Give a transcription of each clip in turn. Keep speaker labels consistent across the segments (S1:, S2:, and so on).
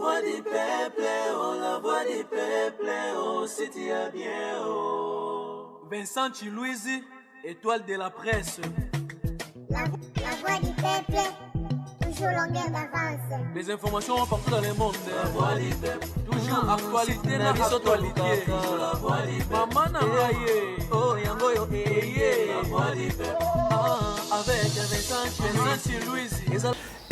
S1: voix du peuple, oh, la voix du peuple, oh, si tu as bien, oh. Vincent Chilouizi, étoile de la presse.
S2: La voix du peuple, toujours longueur d'avance.
S1: Les informations partout dans le monde. La voix du peuple, toujours actualité na actualité. La voix du peuple, maman Nangaye, oh yango yo la voix du peuple, avec Vincent Chilouizi.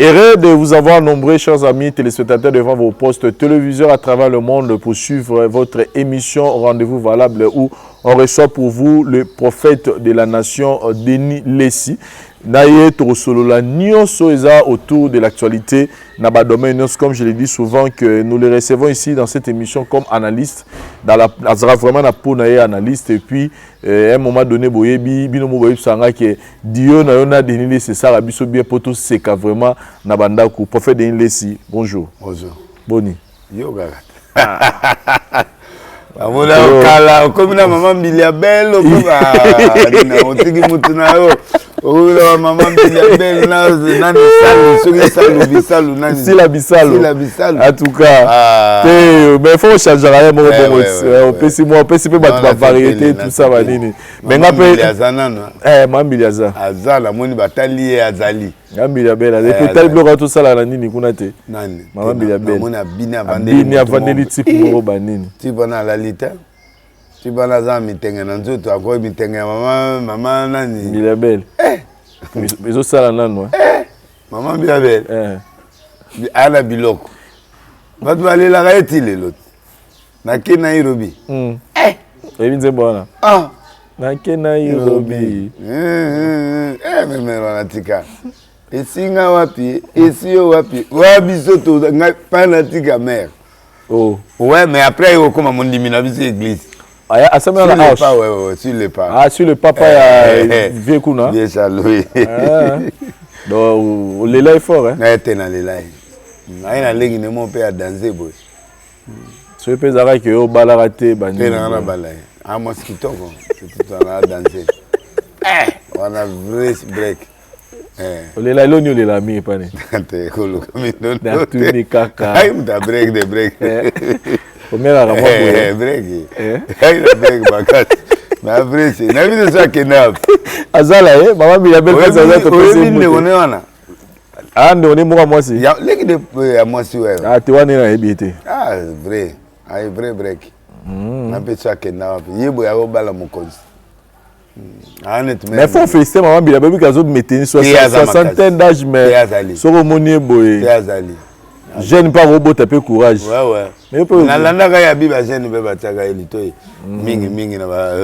S3: Heureux de vous avoir nombreux, chers amis téléspectateurs, devant vos postes téléviseurs à travers le monde pour suivre votre émission Rendez-vous Valable où on reçoit pour vous le prophète de la nation, Denis Lessi. Naye Torosolola Nyonso eza autour de l'actualité Naba domaine, comme je l'ai dit souvent, que nous les recevons ici dans cette émission comme analystes. Dans la vraiment na po naye analyste et puis à un moment donné boyebi binomo boyebi sanga que Dio na yona Denis Lessi ça rabiso bien poto seka vraiment na bandako prophète Denis Lessi. Bonjour.
S4: Bonjour.
S3: Boni.
S4: Yo gaga. Amona kala comme na maman Biliabel on tiki mutuna yo. Oh la maman Biliabel na salu nani.
S3: Si la bisalu. En tout cas, mais faut changer rien mon bon. On peut si moi, on peut si peu battre variété tout ça va nini. Mais ngape maman Biliaza.
S4: Azala moni batali azali.
S3: Biliabel, et peut-être bloquer tout ça là nini kuna te.
S4: Nani.
S3: Maman Biliabel.
S4: Mona
S3: bini avandeli type moro banini.
S4: Tu bana la lita. Tu bana za mitenge na nzoto akoy mitenge maman nani.
S3: Biliabel. Mais au sala nano.
S4: Maman Biliabel. Ala biloko. Batu balela ka etile lot. Na ke Nairobi.
S3: Evinze bona. Na ke Nairobi.
S4: Mais wanatika. Esinga wapi? Esio wapi? Wabiso to panatika mère.
S3: Oh.
S4: Ouais, mais après il comme mon dimina biso église.
S3: Ah, ça me la
S4: house. Ouais, sur le pas.
S3: Ah, sur le papa ya vieux kuna.
S4: Bien ça Louis.
S3: Donc le là est fort hein.
S4: Na était dans le là. Na legi ne mon père danser boy.
S3: Ce peut dire que au balaraté bani.
S4: T'es dans la balai. Ah mosquito quoi. Tout en a danser. On a vrai break.
S3: Le là l'onio le la mi pas né.
S4: T'es colo comme non.
S3: Na tuni kaka.
S4: Aïe m'ta break de break.
S3: Combien la ramon
S4: break. Aïe la break bakat. Mais après c'est na vie de ça que n'a.
S3: Azala maman Biliabel fait ça te poser.
S4: Oui, on est là.
S3: Ah, on est moi aussi.
S4: Ya leki de moi si ouais.
S3: Ah, tu vois na ebité.
S4: Ah, vrai. Aïe vrai break. Na peut ça que n'a. Yebo ya obala mokonzi.
S3: Mais faut féliciter maman Biliabel parce que mettait 60 d'âge mais soko moni boy. Jeune pas robot taper courage.
S4: Ouais. Mais pour na landa ka ya biba jeune be bataka elitoy. Mingi na ba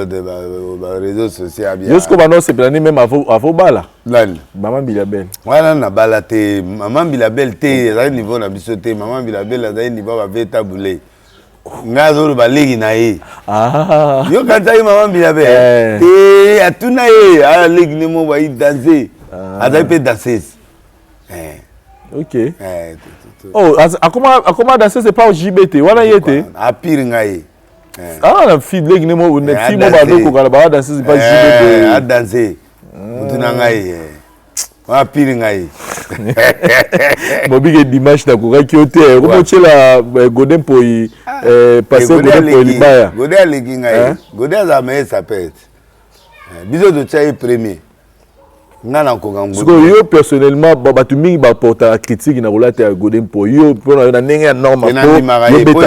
S4: réseaux sociaux bien.
S3: Jusqu'au maintenant c'est plané même avant bala.
S4: Nani?
S3: Maman Biliabel.
S4: Voilà na bala te maman Biliabel te à niveau na biso te maman Biliabel à niveau va veta boulé. Ngazo ba legi na ye. Yo kanta maman Biliabel. Atuna ye a legi ne mo ba danser. Ada peut danser.
S3: OK. Oh, comment danser c'est pas au JBT. Wana yete.
S4: A pire ngaye.
S3: La fille legi ne mo ne fille mo ba ko kala ba danser c'est pas JBT.
S4: A danser. Mutuna ngaye. Wa pire ngaye.
S3: Mobile dimanche na ko ki hotel. Ko chela Godin Poi passer Godin Poi libaya.
S4: Godin legi ngaye. Godin za me ça peut. Biso de tchai premier. Ngana ko ngambo.
S3: Parce que yo personnellement batu mingi ba porta la critique na relate à Godin Poi. Yo pona na ndenge normal
S4: ko.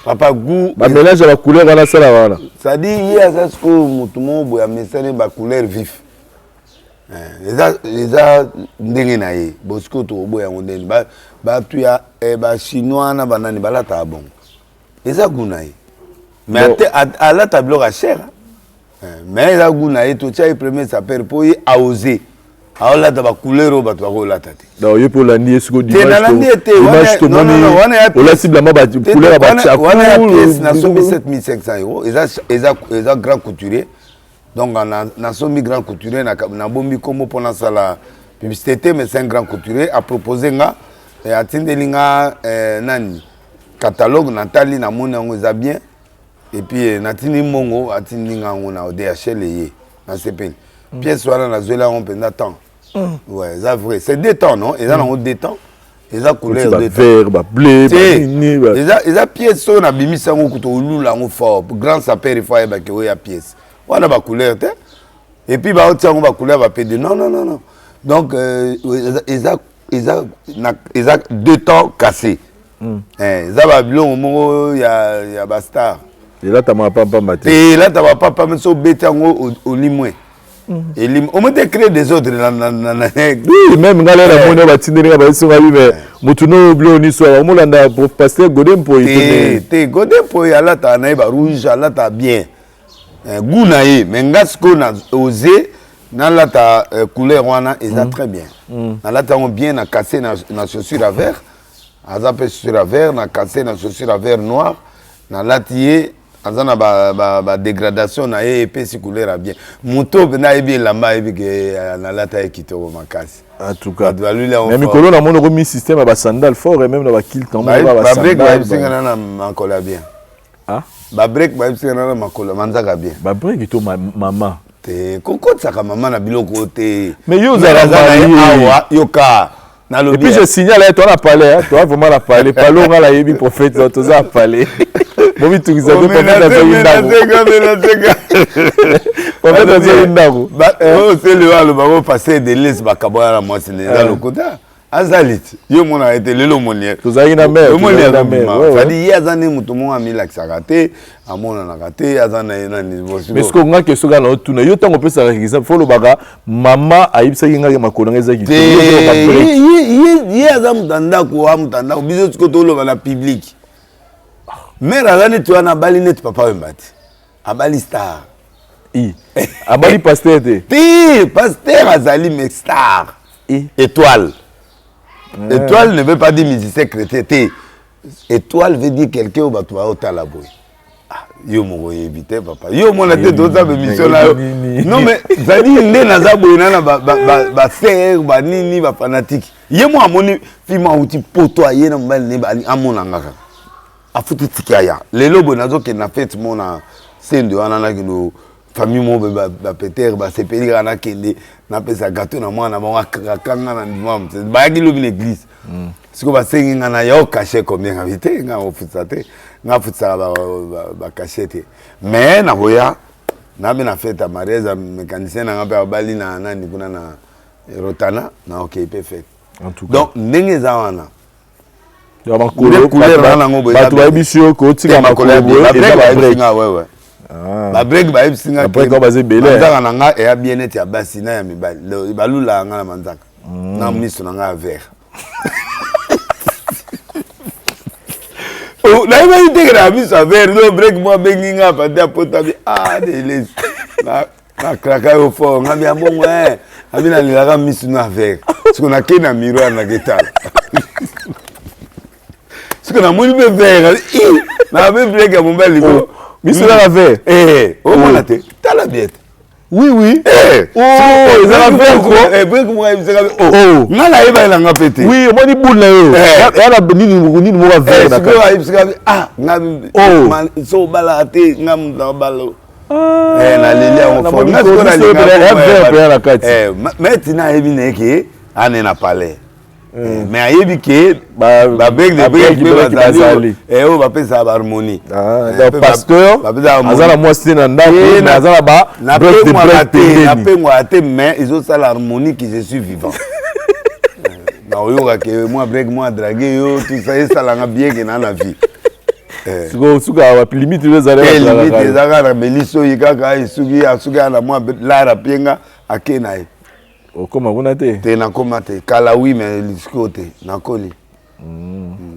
S4: Papa goût
S3: ba mélange la couleur na sala wana.
S4: Ça dit hier ça ce que mutumo boya mesane ba couleur vif. Les a ndenge na ye. Bosco to boya ngondeni ba tu ya ba chinois na banani balata bon. Les a goût na ye. Mais à la tableau à cher. Mais la gouna et tout ça il premier ça perd pour y oser. Alors là ta couleur au bateau ko la tête.
S3: Donc il pour la nier ce que dimanche.
S4: Non,
S3: on la cible ma couleur ba
S4: on a pièce na 7500 €. Ils a grand couturier. Donc na sommi grand couturier na bombi comme pour na sala publicité mais c'est un grand couturier a proposé nga et atindelinga nani catalogue Nathalie na mona ngo bien. Et puis natini mongo atini ngango na DHL yé na CPN pièce wala na zola on penda temps ouais ça vrai c'est des temps non et ça on des temps eza couleur
S3: de vert, bleu,
S4: eza pièce so na bimisa ngo kuto lula ngo fort grand sapeur il faut ba ke ya pièce wana ba couleur te et puis ba otia ngo ba couleur ba pédé non donc eza deux temps cassé eza ba bilongo mongo ya ba star
S3: et là ta papa maté
S4: et là ta papa mais so beta ngo au limoué et on m'a créé des autres
S3: oui même ngala la mona batindeli ba so ngabi mais mutuno bleu ni so o molanda pasteur Godem po
S4: te Godem po ya la ta na ba rouge la ta bien goût na ye mais ngasko na osé na la ta couleur wana eza très bien na la ta on bien na cassé na chaussure à vert azape chaussure à vert na cassé na chaussure à vert noir na la tié azana ba dégradation na ye epesi couleur à bien moto na yebi lamba yebi ke na lata ekito makasi
S3: en tout cas mais mikolo na mono komi système ba sandal fort et même na ba kilt en ba
S4: break ba singa na makola bien
S3: ah
S4: ba break ba singa na makola manzaka bien
S3: ba break to maman
S4: te kokotsa ka maman na biloko te
S3: mais yo za
S4: awa yoka.
S3: Et puis je signale, toi on a parlé, toi vraiment on a parlé, parlons on a eu prophète, toi on a parlé. Bon mais tu sais prophète a fait une dago. Prophète a fait une dago.
S4: Oh c'est le babo passer de l'est bakaboya la moi c'est le côté. Azalit, yo mon a été le lomonier.
S3: Tu as une mère,
S4: na mère. Ça dit yazane mutu mo ami la sakate, amona na kate, yazana na niveau.
S3: Mais ce qu'on a que ce gars là tout na yo tant on peut ça exemple, faut le baga maman aibisa yinga makolo ngeza ki.
S4: Yazam tanda ko am tanda biso ko to lo na public. Mère azane tu ana bali net papa wembati. Abali star.
S3: Abali pasteur te.
S4: Ti, pasteur azali mais star. Étoile. Étoile ne veut pas dire musicien chrétien. Étoile veut dire quelqu'un au bateau au talaboy. Yo mo éviter papa. Yo mon tête dans sa mission là. Non mais ça dit né na za boy na ba faire ba nini ba fanatique. Ye mo amoni film outi poto aye na mbali ne ba amona ngaka. Afuti tikaya. Lelo bonazo ke na fête mona sendo wana na kino famille mo ba Peter ba sepeli kana kende na pesa gâteau na mwana ba kanga na ndimam ba yaki une église siko ba sengi ngana yo caché combien habité nga ofusate nga futsa ba cachete mais na boya na be na fête mariage mécanicien na ngapa bali na nani kuna na Rotana na OK peut fait
S3: en tout cas
S4: donc ndenge za wana
S3: ya makolo ba tu ba bisio ko tika makolo et ba break
S4: ouais ba break ba ibsinga
S3: après ko bazé belé
S4: manzaka na nga e ya bien-être ya basi na ya mibali balula nga na manzaka na miso na nga vert oh na iba ite na miso vert no break mo bengi nga pata pota bi de les na kraka yo fo nga bi ambongo abi na lilaka miso na vert siko na ke na miroir na getala siko na moni be vert na be break ya mobali ko
S3: Miso la vert.
S4: Oh mon até, t'as la biette.
S3: Oui. Oh, ils ont fait quoi?
S4: Break moi ils oh. Ngala iba ila nga pété.
S3: Oui, moi ni boule yo. Ya la ni mo vert na
S4: ka. Ngabi man so bala até ngam da balo. Na lilia on fo. Na so na lilia. Mais tina ebi neke ane na palais. Mais ayebi ke ba break de break bazali o ba pesa ba harmonie
S3: donc pasteur azala mwasi na ndako azala ba break de break
S4: na pengwa ate mais ils ont ça l'harmonie qui je suis vivant na oyoka ke moi break moi draguer yo tout ça ça la bien que na vie
S3: suka wa limite les arrêts
S4: limite zaka meliso yikaka isugi na moi la rapenga akenae
S3: o koma kuna te
S4: na koma te kala oui mais liskote na koli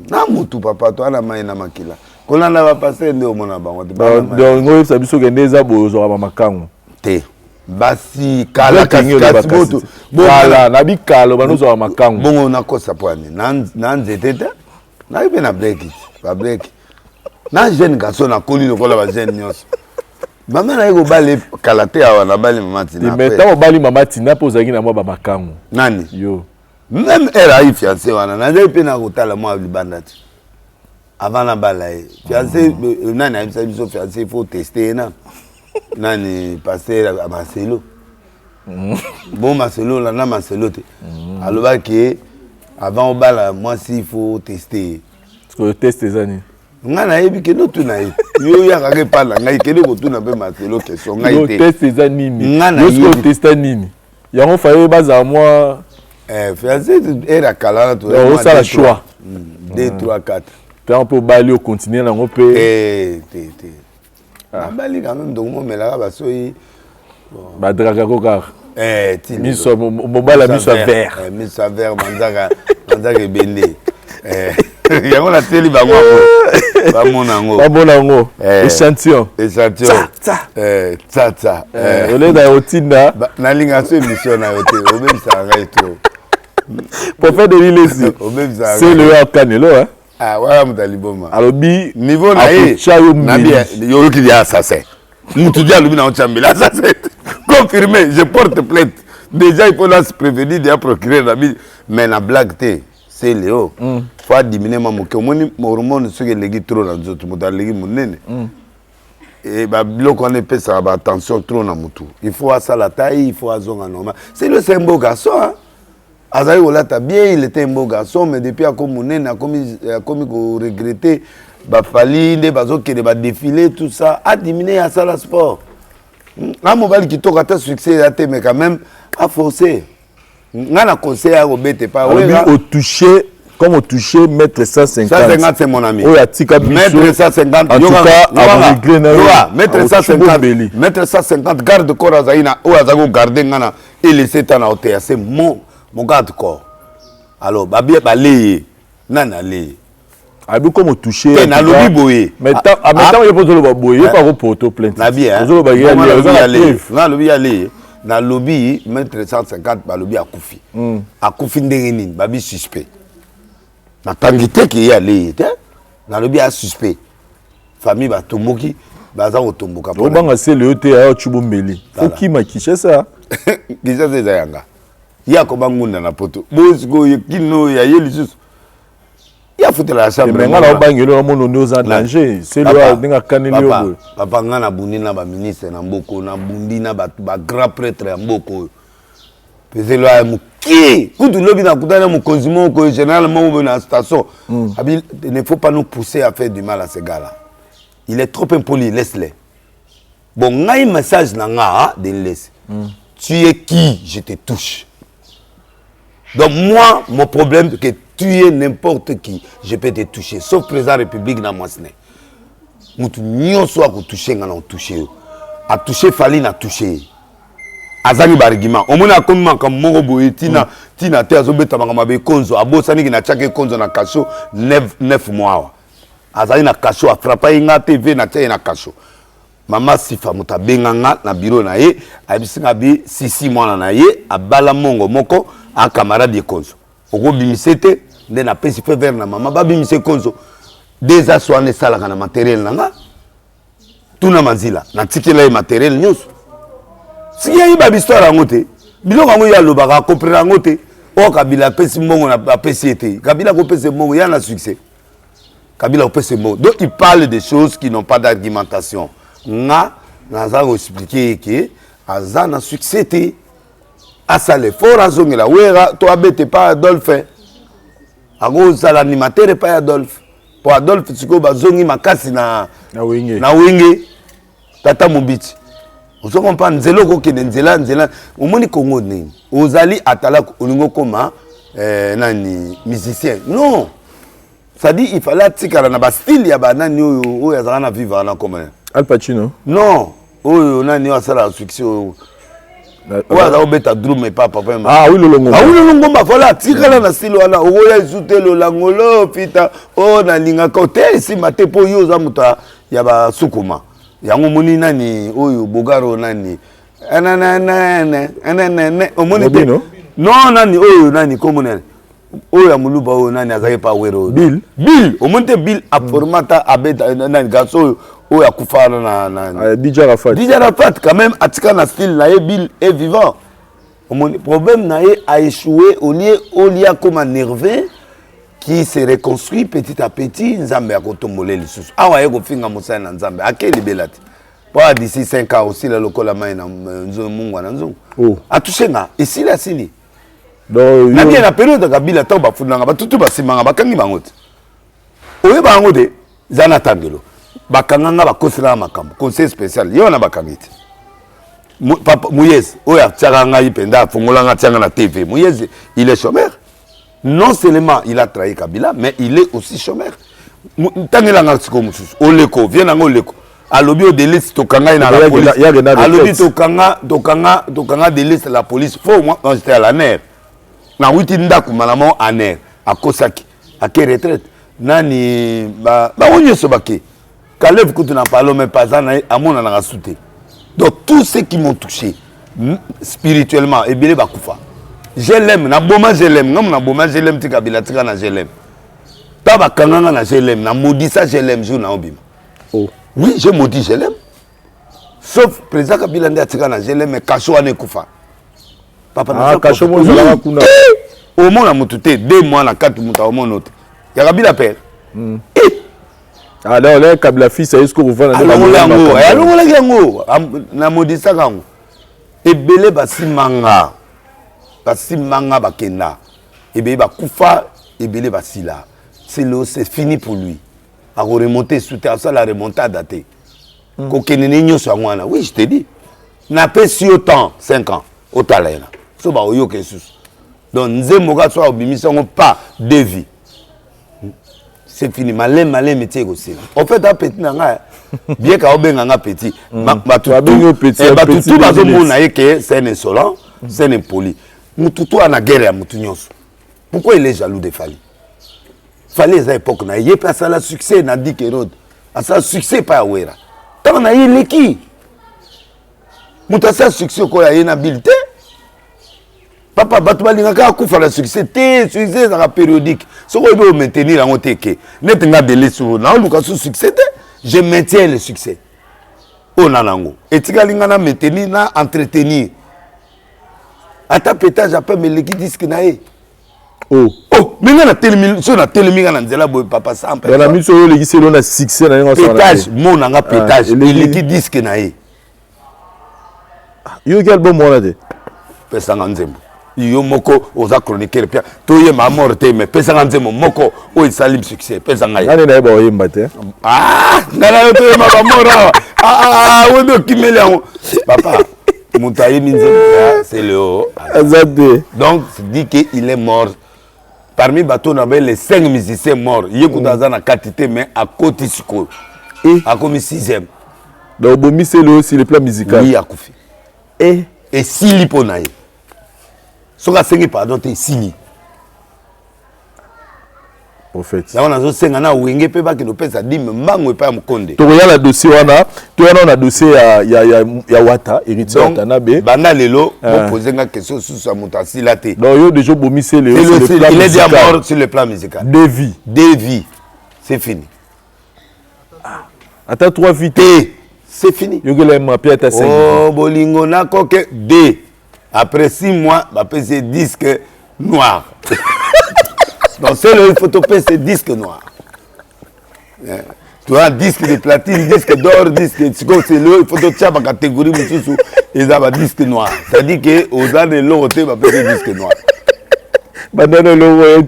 S4: na mutu papa to ana mai na makila kona na ba passer nde o mona bango te
S3: donc ngoyo sabiso kende za bozo ba makango
S4: te basi kala kasi boto
S3: kala na bikalo banozo ba makango
S4: bongo na kosa poani na nzete te na ibe na break ba break na jeune garçon na koli lokola ba jeune nyos Maman na yego bali kalate awa na bali mama tina.
S3: Mais tant bali mama tina po zaki na moi ba makango.
S4: Nani?
S3: Yo.
S4: Même elle a eu fiancé wana na ngai pe na kotala moi libanda tu. Avant na bala e. Fiancé nani a biso fiancé il faut tester na. Nani passer à Marcelo. Bon Marcelo là na Marcelo te. Aloba ke avant au bal, moi si il faut tester.
S3: Parce que le test des années.
S4: Ngana yebi ke no tuna ye. Yo ya ka pas là, ngai kele ko tuna be matelo question ngai
S3: Le
S4: te.
S3: test des années.
S4: Ngana
S3: yebi test nini. Ya on faisait base à moi.
S4: Faisait era kala to.
S3: On ça le choix.
S4: 2 3 4.
S3: Puis on peut baler au continent là on peut.
S4: Bali quand même donc moi mais là ba soyi.
S3: Ba draga kokar.
S4: Miso
S3: mobala miso vert.
S4: Miso vert manzaka bende. Yango la teli ba ngwa. Ba monango.
S3: Ba monango. Échantillon.
S4: Échantillon. Tsa.
S3: Ole da otinda.
S4: Na linga so émission na yote. Obem ça ngai to.
S3: Pour faire de l'illési. C'est le Canelo hein.
S4: Ah ouais mutaliboma.
S3: Alors bi
S4: niveau na ye. Na bien yo ki dia assassin. Mutu dia lubi na ochambela assassin. Confirmé, je porte plainte. Déjà, il faut là se prévenir, déjà procurer la vie. Mais la blague, c'est Léo. Il faut diminuer ma moque. Mon hormone, ce que les trop dans les autres, et bah, qu'on épée ça, attention trop dans moto. Il faut à ça la taille, il faut à zone normal. C'est le c'est un beau garçon, hein. Azaï Olata bien, il était un beau garçon, mais depuis à communer, a commis regretter, bah fallait des bazos qui va défiler tout ça, à diminuer à ça la sport. Un mobile qui toque à ta succès, mais quand même, à forcer. On a conseillé à Robert, pas
S3: au toucher, comme au toucher, mettre 150.
S4: 150, c'est mon ami.
S3: Mettre
S4: 150.
S3: En tout cas,
S4: mettre 150. Mettre 150, garde corps à Zaïna, ou à Zago garder Nana, et laisser ta hauteur. C'est mon garde corps. Alors, Babi, balé, Nana, lé.
S3: Abi comme toucher
S4: na lobi boye
S3: mais maintenant il faut le boye pas au poteau plainte
S4: na bien
S3: na
S4: lobi aller na lobi mettre 150 ba lobi akufi ndenge nini babi suspect na tangité qui y aller na lobi a suspect famille ba tomoki baza otomboka
S3: pour banga c'est le hôtel à Chubombeli faut qui makisha ça
S4: déjà c'est yanga ya ko bangunda na poto bosiko kino ya yelisusu. Il y a foutu la chambre.
S3: Mais là, on est en danger. C'est le Canelo.
S4: Papa, on a bouni na ba ministre na mboko, na bundi na ba grand prêtre na mboko. C'est le qui. Quand tu lobby na kutana mon consumo ko généralement na station. Il ne faut pas nous pousser à faire du mal à ces gars-là. Il est trop impoli, laisse-les. Bon, on a un message na nga de laisse. Tu es qui? Je te touche. Donc moi, mon problème c'est que tuer n'importe qui, je peux te toucher, sauf président République dans moi. Moutou nyon soit que toucher, on a touché. A touché, fallait na toucher. Azani barigima. On m'a comme mon boy, tina te azobeta mangamabe konzo, abosani ki na chake konzo na kaso 9 mois. Azani na kaso a frappé nga TV na tia na kaso. Mama sifa muta benganga na bureau na ye, abisinga bi 6 mois na ye, abala mongo moko a camarade de konzo. Oko bimisete nde na pesi fe vers na mama ba bimise konzo déjà soane sala kana matériel nanga tuna manzila na tikela matériel news si yi ba histoire ngote biloko ngo ya lobaka comprendre ngote o Kabila pesi mbongo na pesi ete Kabila ko pesi mbongo ya na succès Kabila ko pesi mbongo donc il parle des choses qui n'ont pas d'argumentation nga naza ko expliquer que aza na succès te asa le fort azongela wera to abete pas Adolphe ago sala animateur pas Adolphe pour Adolphe siko bazongi makasi na wenge tata mobiti ozo comprendre nzelo ko kende nzela omoni Congo nini ozali atala olingo koma nani musicien non ça dit il fallait tikala na ba style ya banani oyo azala na vivre na comme
S3: Al Pacino
S4: non oyo nani asala succès Ouah, on beta drum mais pas papa.
S3: Ah oui le longo.
S4: Ah oui le longo ma voilà tikala na style wana oya izute lo langolo pita o na linga côté ici mate po yo za muta ya ba sukuma. Yango moni nani oyo bogaro nani. Anana omoni te. Non nani oyo nani comme nani. Oyo ya muluba oyo nani azaye pa wero. Bill omoni te Bill a formata abeta nani gaso oyo akufana na
S3: DJ Rafat
S4: quand même atika na style na Bill est vivant. Mon problème na a échoué au lieu comme un nerveux qui se reconstruit petit à petit nzambe akotomboler lisusu. Awa yeko finga musana nzambe akeli belati. Pour d'ici 5 ans aussi la lokola mai na nzo mungu na nzo. A touché na ici la sili. na bien la période de Kabila to bafundanga batutu basimanga bakangi bango te oye bango de zana tangelo bakanganga bakosela makambo conseil spécial yo na bakangi te papa Mouyez oya tianga ipenda fongolanga tianga na TV Mouyez il est chômeur non seulement il a trahi Kabila mais il est aussi chômeur tangela ngatiko mususu oleko vient nango oleko alobi odelisi tokanga na la police alobi tokanga delisi la police faut moi quand j'étais à la NER na witi ndaku malamo à NER à Kosaki à quelle retraite nani ba onye sobake Kalev kutu na palo mais pas na amona na rasouté donc tous ceux qui m'ont touché spirituellement et bien bakufa je l'aime na boma je l'aime ngam na boma je l'aime tikabila tika na je l'aime taba kanganga na je l'aime na modisa je l'aime jour na obima oh oui je maudis je l'aime sauf président Kabila ndia tika na je l'aime mais kacho ane kufa papa na kacho mo zala kuna au moins na mututé 2 mois na 4 muta au moins note ya Kabila père
S3: alors là Kabila fils est-ce que vous venez
S4: alongola yango na modisa kango ebele basimanga bakenda ebele bakufa ebele basila c'est fini pour lui à remonter sous terre ça la remontade daté kokenene nyoso ngwana oui je te dis n'a pas si autant 5 ans au talena so ba oyo ke sus donc nzembo ka so obimisa ngo pas de vie. C'est fini, malin métier aussi. En fait, un petit nanga, bien qu'à obenga nga petit, tout bazo mona que c'est un insolent, c'est un impoli. Mututu a na guerre à Mutunyos. Pourquoi il est jaloux de Fali? Fali à l'époque na yé pas ça la succès na dit que road. À ça succès pas à Wera. Tant na yé leki. Mutasa succès ko ya yé na habileté. Papa Batoubalinga ka kufa la succès succès ça périodique ce qu'on veut maintenir en oteke net nga délai sur na luka sous succès je maintiens le succès o nanango etikalinga na maintenir na entretenir ata pétage après me leki disque na e oh minga na telemi so na telemi na nzela boy papa sans
S3: dans la mission yo leki selo na succès na ngo
S4: pétage mon nga pétage leki disque na e
S3: yo quel bon mona de
S4: pesa nzembo yo moko oza chroniqueur pia to ye ma morte mais pesa nzemo moko o isalim succès pesa ngai
S3: nani na ba oyemba te
S4: ngala to ye ma mora wodo kimeli yango papa mutaye minzembo c'est le haut donc dit que il est mort parmi bateau na les 5 musiciens morts yekuta za na quantité mais à côté siko et à comme 6e
S3: donc bomi c'est le sur le plan musical
S4: oui akufi et sili ponaye soka sengi pardon te sili
S3: prophète
S4: ya wana zo senga na wenge pe ba ke no pesa dime mbango pa mkonde
S3: to ya la dossier wana to yana na dossier ya wata héritier watana be
S4: banda lelo mo poser nga question sur sa mutasi la te
S3: donc yo déjà bomi c'est le
S4: il est déjà mort sur le plan musical
S3: de vie
S4: c'est fini
S3: attends 3 vies
S4: c'est fini
S3: yo gele ma pièce à 5
S4: oh bolingo na koke de après 6 mois, bah, c'est disque noir. Donc, c'est le photopé, c'est disque noir. Tu vois, disque de platine, disque d'or, disque de c'est le photo ma catégorie, ils ont un disque noir. C'est-à-dire qu'aux années de l'eau, on va faire disque noir.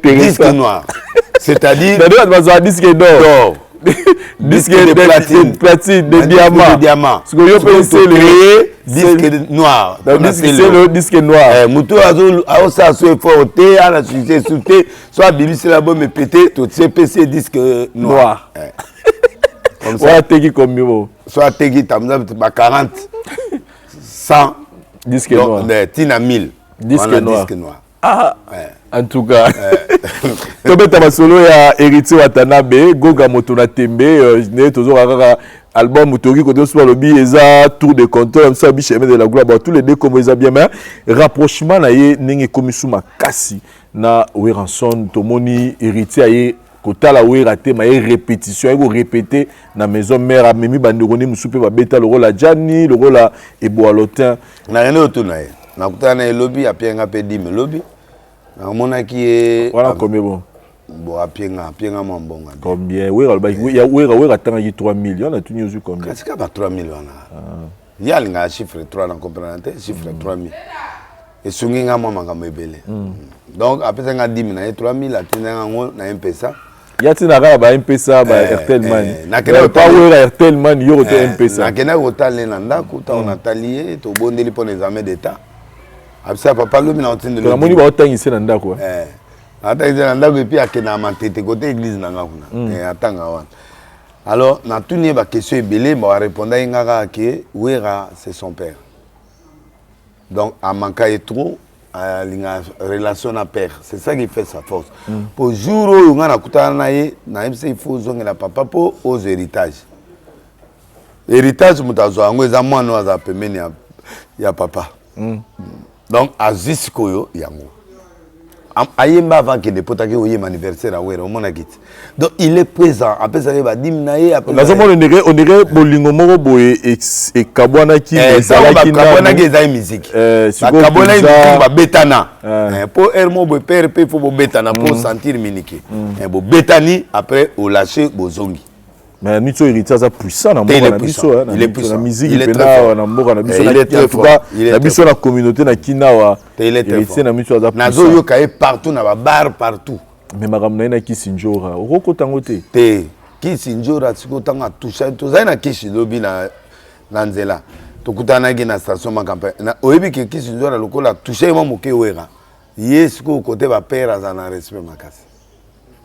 S4: Disque noir. C'est-à-dire.
S3: Disque d'or. Disque de platine, de diamant. Ce que je peux essayer
S4: disque noir.
S3: C'est le disque noir.
S4: Moutou a ça soit fort, à la succès, soit Bibi c'est la bonne me péter, tout CPC disque noir.
S3: Comme ça. Soit Tegi comme mieux.
S4: Soit Tegi, t'as 40, 100
S3: disque noir.
S4: Tina 1000
S3: disque
S4: noir.
S3: Ah, ouais. En tout cas, Tobeta Masolo ya héritier Watanabe, Goga Motona Tembe, ne toujours album Mutori Kodo Swalobi, eza tour de compteur, ça bicheme de la gloire, tous les deux comme ils bien mais rapprochement na ye nenge komisuma kasi na Weranson Tomoni héritier aye kotala we raté ma répétition ego répéter na maison mère amemi bandoroni musupe ba beta le rôle la Jani le rôle la Eboalotin
S4: na rien otuna ye na kutana lobby apienga pe dime lobby na mona qui est
S3: voilà combien bon
S4: apienga mambonga
S3: combien we ratanga 3 millions na tuni ozu combien
S4: c'est pas 3 millions là il y a un chiffre 3 dans comprendre chiffre 3 000 esungi nga mwa makambo ebele donc apesa nga 10 000 na 3000 atinda yango na mpesa
S3: yatina kala ba mpesa ba Airtel Money nakena pa wera Airtel Money yo to mpesa
S4: nakena kotala na ndako ta on atalié to bondeli pour les examens d'état apesa papa lobi na otinde
S3: lo moni ba otangise na ndako
S4: atangise na ndako epi akena matete côté église na ngakuna atanga wana alors na tuni ba question ebele ba répondre ngaka ke wera c'est son père donc à manquer trop à la relation à père c'est ça qui fait sa force pour jour où on a kutana na il faut zonga papa pour aux héritages héritage mutazo ngo eza mwana wa pemeni ya papa donc azis koyo yango ayemba avant que dépôt que oyem anniversaire à wera mona kit donc il est présent après ça va dimnaye après
S3: la zone on dirait bolingo moko boye et kabwana ki
S4: ezalaki na kabwana ki eza musique kabwana musique ba betana pour hermo bo père pe faut bo betana pour sentir minike bo betani après au lâcher bozongi
S3: mais Nito héritier ça puissant na mboka na biso
S4: il est puissant
S3: la musique il est là na mboka na biso na biso na communauté na kinawa héritier na Nito ça
S4: nazo yo kae partout na ba bar partout
S3: mais makamna na kisinjora okoko tango
S4: te kisinjora siko tanga toucha to zaina kishi lobi na nzela to kutana ki na station ma campagne na oyebi ke kisinjora lokola toucher mo moke wera yesko côté ba père azana respect makasi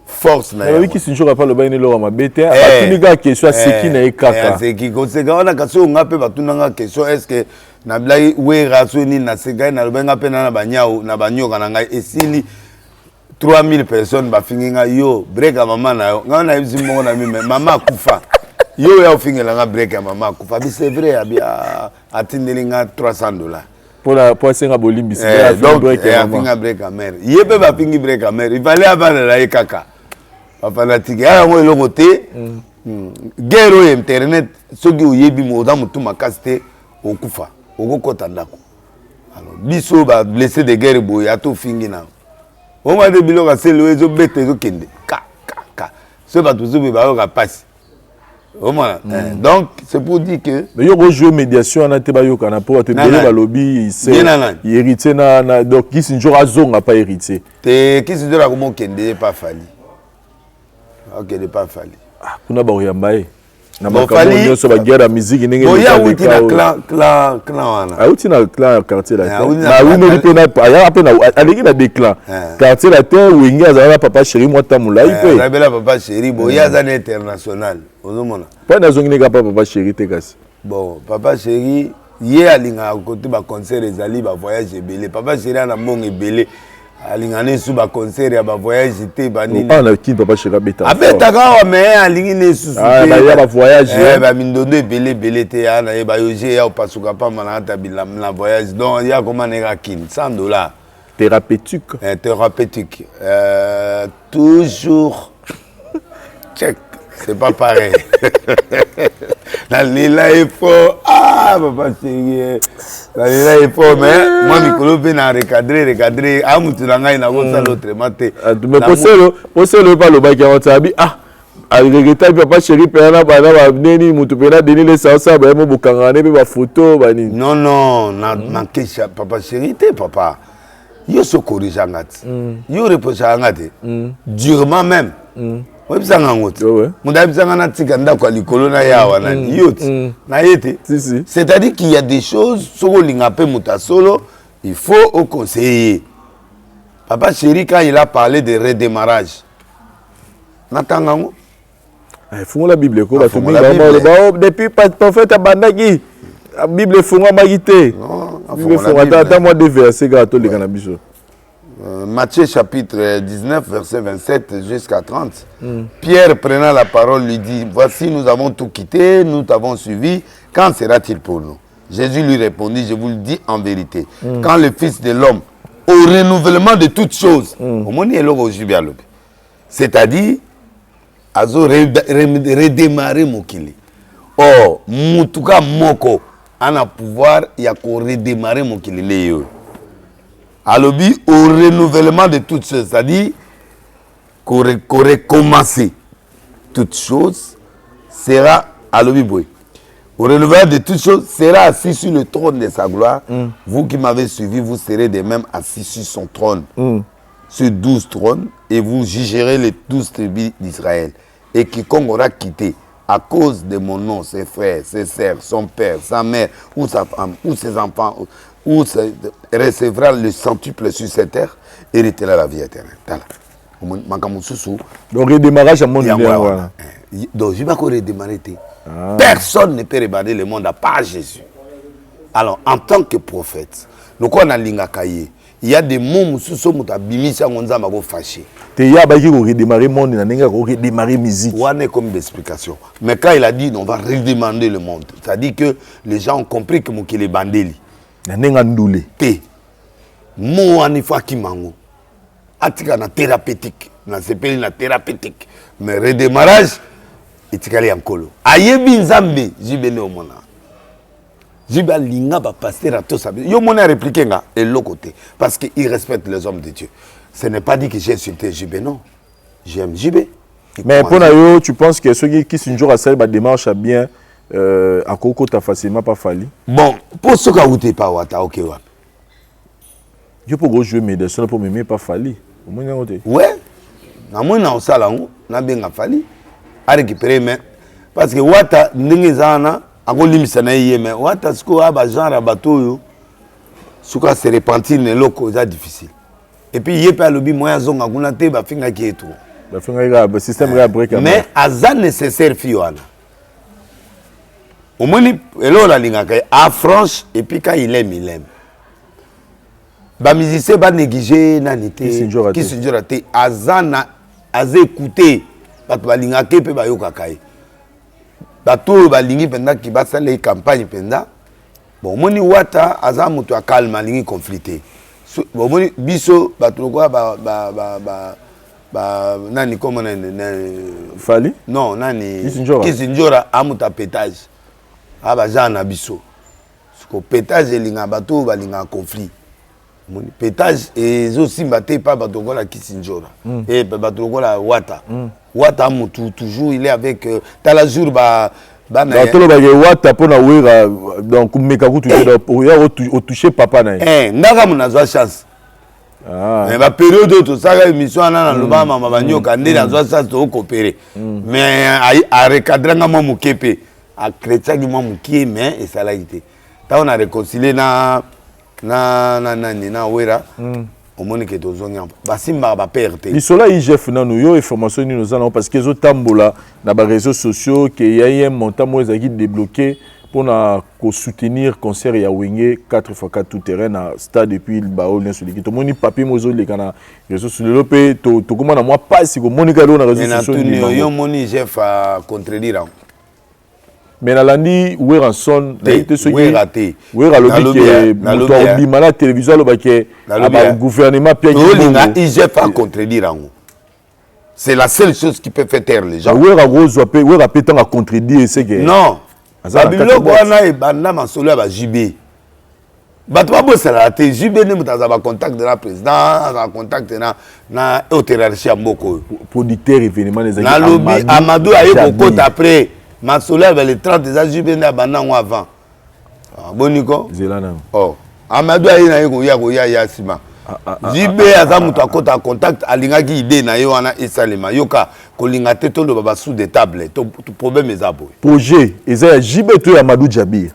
S4: force na
S3: oui qui sinjora pas le baine lo ma bete atuniga question seki na ekaka
S4: seki koseka wana kaso ngape batunanga question est-ce que na blai wera soni na sega na lobenga pe na banyao na banyoka na ngai esili 3000 personnes ba finginga yo break a mama na yo ngana yibisi mbongo na mime mama kufa yo ya ofingela nga break ya mama kufa bi c'est vrai abia atindelinga $300
S3: pour senga bolimbi
S4: donc break ya finga break a mère yebe ba fingi break a mère il fallait avoir la kaka ba fanatique ya ngo elongo te guerre internet soki oyebi mo za mutuma kaste okufa okokota ndako alors biso ba blessé de guerre boy ato fingi na on va de biloka selo ezo bete zo kende ka ce ba tuzo be ba ka passe au moins donc c'est pour dire que
S3: mais yo jouer médiation na te ba yo kana pour te bele ba lobby c'est héritier na donc qui sinjora zonga pas héritier
S4: te qui sinjora comment kende pas fali OK n'est pas fali
S3: kuna ba oyambaye na makambo nyonso ba guerre ya musique ndenge
S4: ni ya uti na clan wana
S3: auti na clan quartier la terre na wino lipe na ya apena aleki na déclan quartier la terre wingi azala papa chéri mwata mulai pe
S4: azabela papa chéri boya za na international ozomona
S3: pa na zongi neka papa chéri te kasi
S4: bon papa chéri ye alinga côté ba concert ezali ba voyage ebele papa chéri ana mbongo ebele alingane sous ba concert ya ba voyage te ba nini
S3: na ki papa chéri beta
S4: abeta ka mais alingi ne sous
S3: ba ya ba voyage
S4: ba mindondo ebele te ya na ba yoje ya opasuka pa mana ta bilam na voyage donc ya comment neka kin $100
S3: thérapeutique
S4: thérapeutique toujours check c'est pas pareil la lila est fort papa chéri la lila est fort mais moi mikolo pe na recadrer amutu na ngai na kosa l'autre maté
S3: mais poselo pas le baki ya tabi alireta papa chéri pe na ba neni mutu pe na deni le sa ba mo bokangane pe ba photo ba ni
S4: non na kesha papa chéri te papa yo so corrige ngati yo reproche ngati durement même webisanga ngote mudabisanga na tika ndako likolo na yawa na yoti na yete c'est-à-dire qu'il y a des choses soko linga pe muta solo il faut au conseiller papa chéri quand il a parlé de redémarrage natanga ngo
S3: fungo la bible ko ba to minga depuis prophète abandaki la bible fungo magite bible fungo ata moi de verset gato le kana biso
S4: Matthieu chapitre 19, verset 27 jusqu'à 30. Pierre prenant la parole lui dit, voici nous avons tout quitté, nous t'avons suivi, quand sera-t-il pour nous? Jésus lui répondit, je vous le dis en vérité, quand le Fils de l'homme, au renouvellement de toutes choses, c'est-à-dire, à redémarrer Mokili. Or, Moutuka Moko, on a pouvoir, il y a qu'au redémarrer Mokili. Alobi au renouvellement de toutes choses, c'est-à-dire qu'on recommencer toutes choses sera alobi boy. Au releveur de toutes choses, sera assis sur le trône de sa gloire. Vous qui m'avez suivi, vous serez de même assis sur son trône. Sur 12 trônes, et vous jugerez les 12 tribus d'Israël. Et quiconque aura quitté, à cause de mon nom, ses frères, ses sœurs, son père, sa mère, ou sa femme, ou ses enfants, ou recevra le centuple sur cette terre, héritera la vie éternelle.
S3: Donc, redémarrage à mon
S4: niveau. Donc, je ne vais pas redémarrer. Personne ne peut regarder le monde à part Jésus. Alors, en tant que prophète, nous avons il y a des mots qui sont fâchés.
S3: Il y a des gens qui redémarrer le monde, il y a redémarrer la musique.
S4: On est comme d'explication. Mais quand il a dit on va redemander le monde, c'est-à-dire que les gens ont compris que c'est les bandeli.
S3: Il y a des gens
S4: Mo anifa kimango. Atika na thérapeutique, na sepeli na thérapeutique. Mais redémarrage etikali ankolo. Ayebi nzambe jibene omona. Jiba linga ba pasteur à tout ça. Yo mona répliquer nga et l'autre côté parce qu'il respecte les hommes de Dieu. Ce n'est pas dit que j'ai insulté JB, non. J'aime JB.
S3: Mais pour nous, tu penses que ceux qui sont toujours à cette démarche à bien à Koko t'as facilement pas fallu.
S4: Bon, pour ceux qui ont été pas wata, ok ouais.
S3: Je peux jouer mais des pour m'aimer pas fallu.
S4: Ouais. Na moi na osala ngo na benga fallu. A récupérer mais parce que wata ndenge zana akolimisa na yeme wata siko aba genre bateau yo suka se repentir ne loko ça difficile. Et puis il y a pas lobby moyen zonga kuna te ba finga ki etu.
S3: Ba finga ba système ga break.
S4: Mais azan nécessaire fiona. Au moins elo la linga ka a franche et puis quand il aime. Ba musicien ba négliger nanité qui se jura te azana az écouter ba ba linga ke pe ba yoka kai. Ba to ba lingi penda ki ba sala campagne penda. Bon moni wata azamu to calme lingi conflité. Bon moni biso ba troko ba nani comme nani
S3: Fali
S4: non nani Kisinjora amuta pétage aba jana biso ko pétage linga bato ba linga conflit moni pétage et aussi baté pas ba troko la Kisinjora et ba troko la wata wata mutu toujours il est avec tala jour ba
S3: na tolo ba wata pona wera donc meka ku toucher papa na
S4: ndaka munazo chance. Mais la période où tout ça émission na loba mama banyoka ndé na zo ça to coopérer mais a recadrer nga mamu kepe a chrétien ki mamu ki mais et ça l'a été ta on a réconcilié na wera au monde que to zonga basimba ba perte
S3: lisola IGF nanu yo information ni nous allons parce que zo tambola na ba réseaux sociaux que y a un montant moi ezaki débloqué pour soutenir concert ya Wenge 4x4 tout terrain à stade depuis le baol sur l'équipe tout moni papier mozo les kana réseaux sociaux le pe to comment na moi pas si ko moni ka do na réseaux sociaux
S4: yo moni chef à contredire
S3: mais na landi Weranson na été ce qui
S4: raté
S3: Wera lobby que moto bima la télévision lo ba ke aba gouvernement Pierre
S4: Kinga IGF à contredire c'est la seule chose qui peut faire taire les gens
S3: Wera rozo pe Wera pétant à contredire c'est que
S4: non Babilo wana e banda masolo ba JB. Bato ba bosala te JB ne mutaza ba contact de la président, ba contact na hiérarchie mboko.
S3: Producteur événement les
S4: na lobby Amadou aye beaucoup après masolo avec les 30 des JB na banda ngo avant. Boniko
S3: Zelana.
S4: Oh, Amadou aye na ya sima. JB azamuta kota contact alingaki idée na yo wana esalema yoka kolinga te to lo ba sous des tables to problème ezabo
S3: projet eza JB to ya Amadou Djabir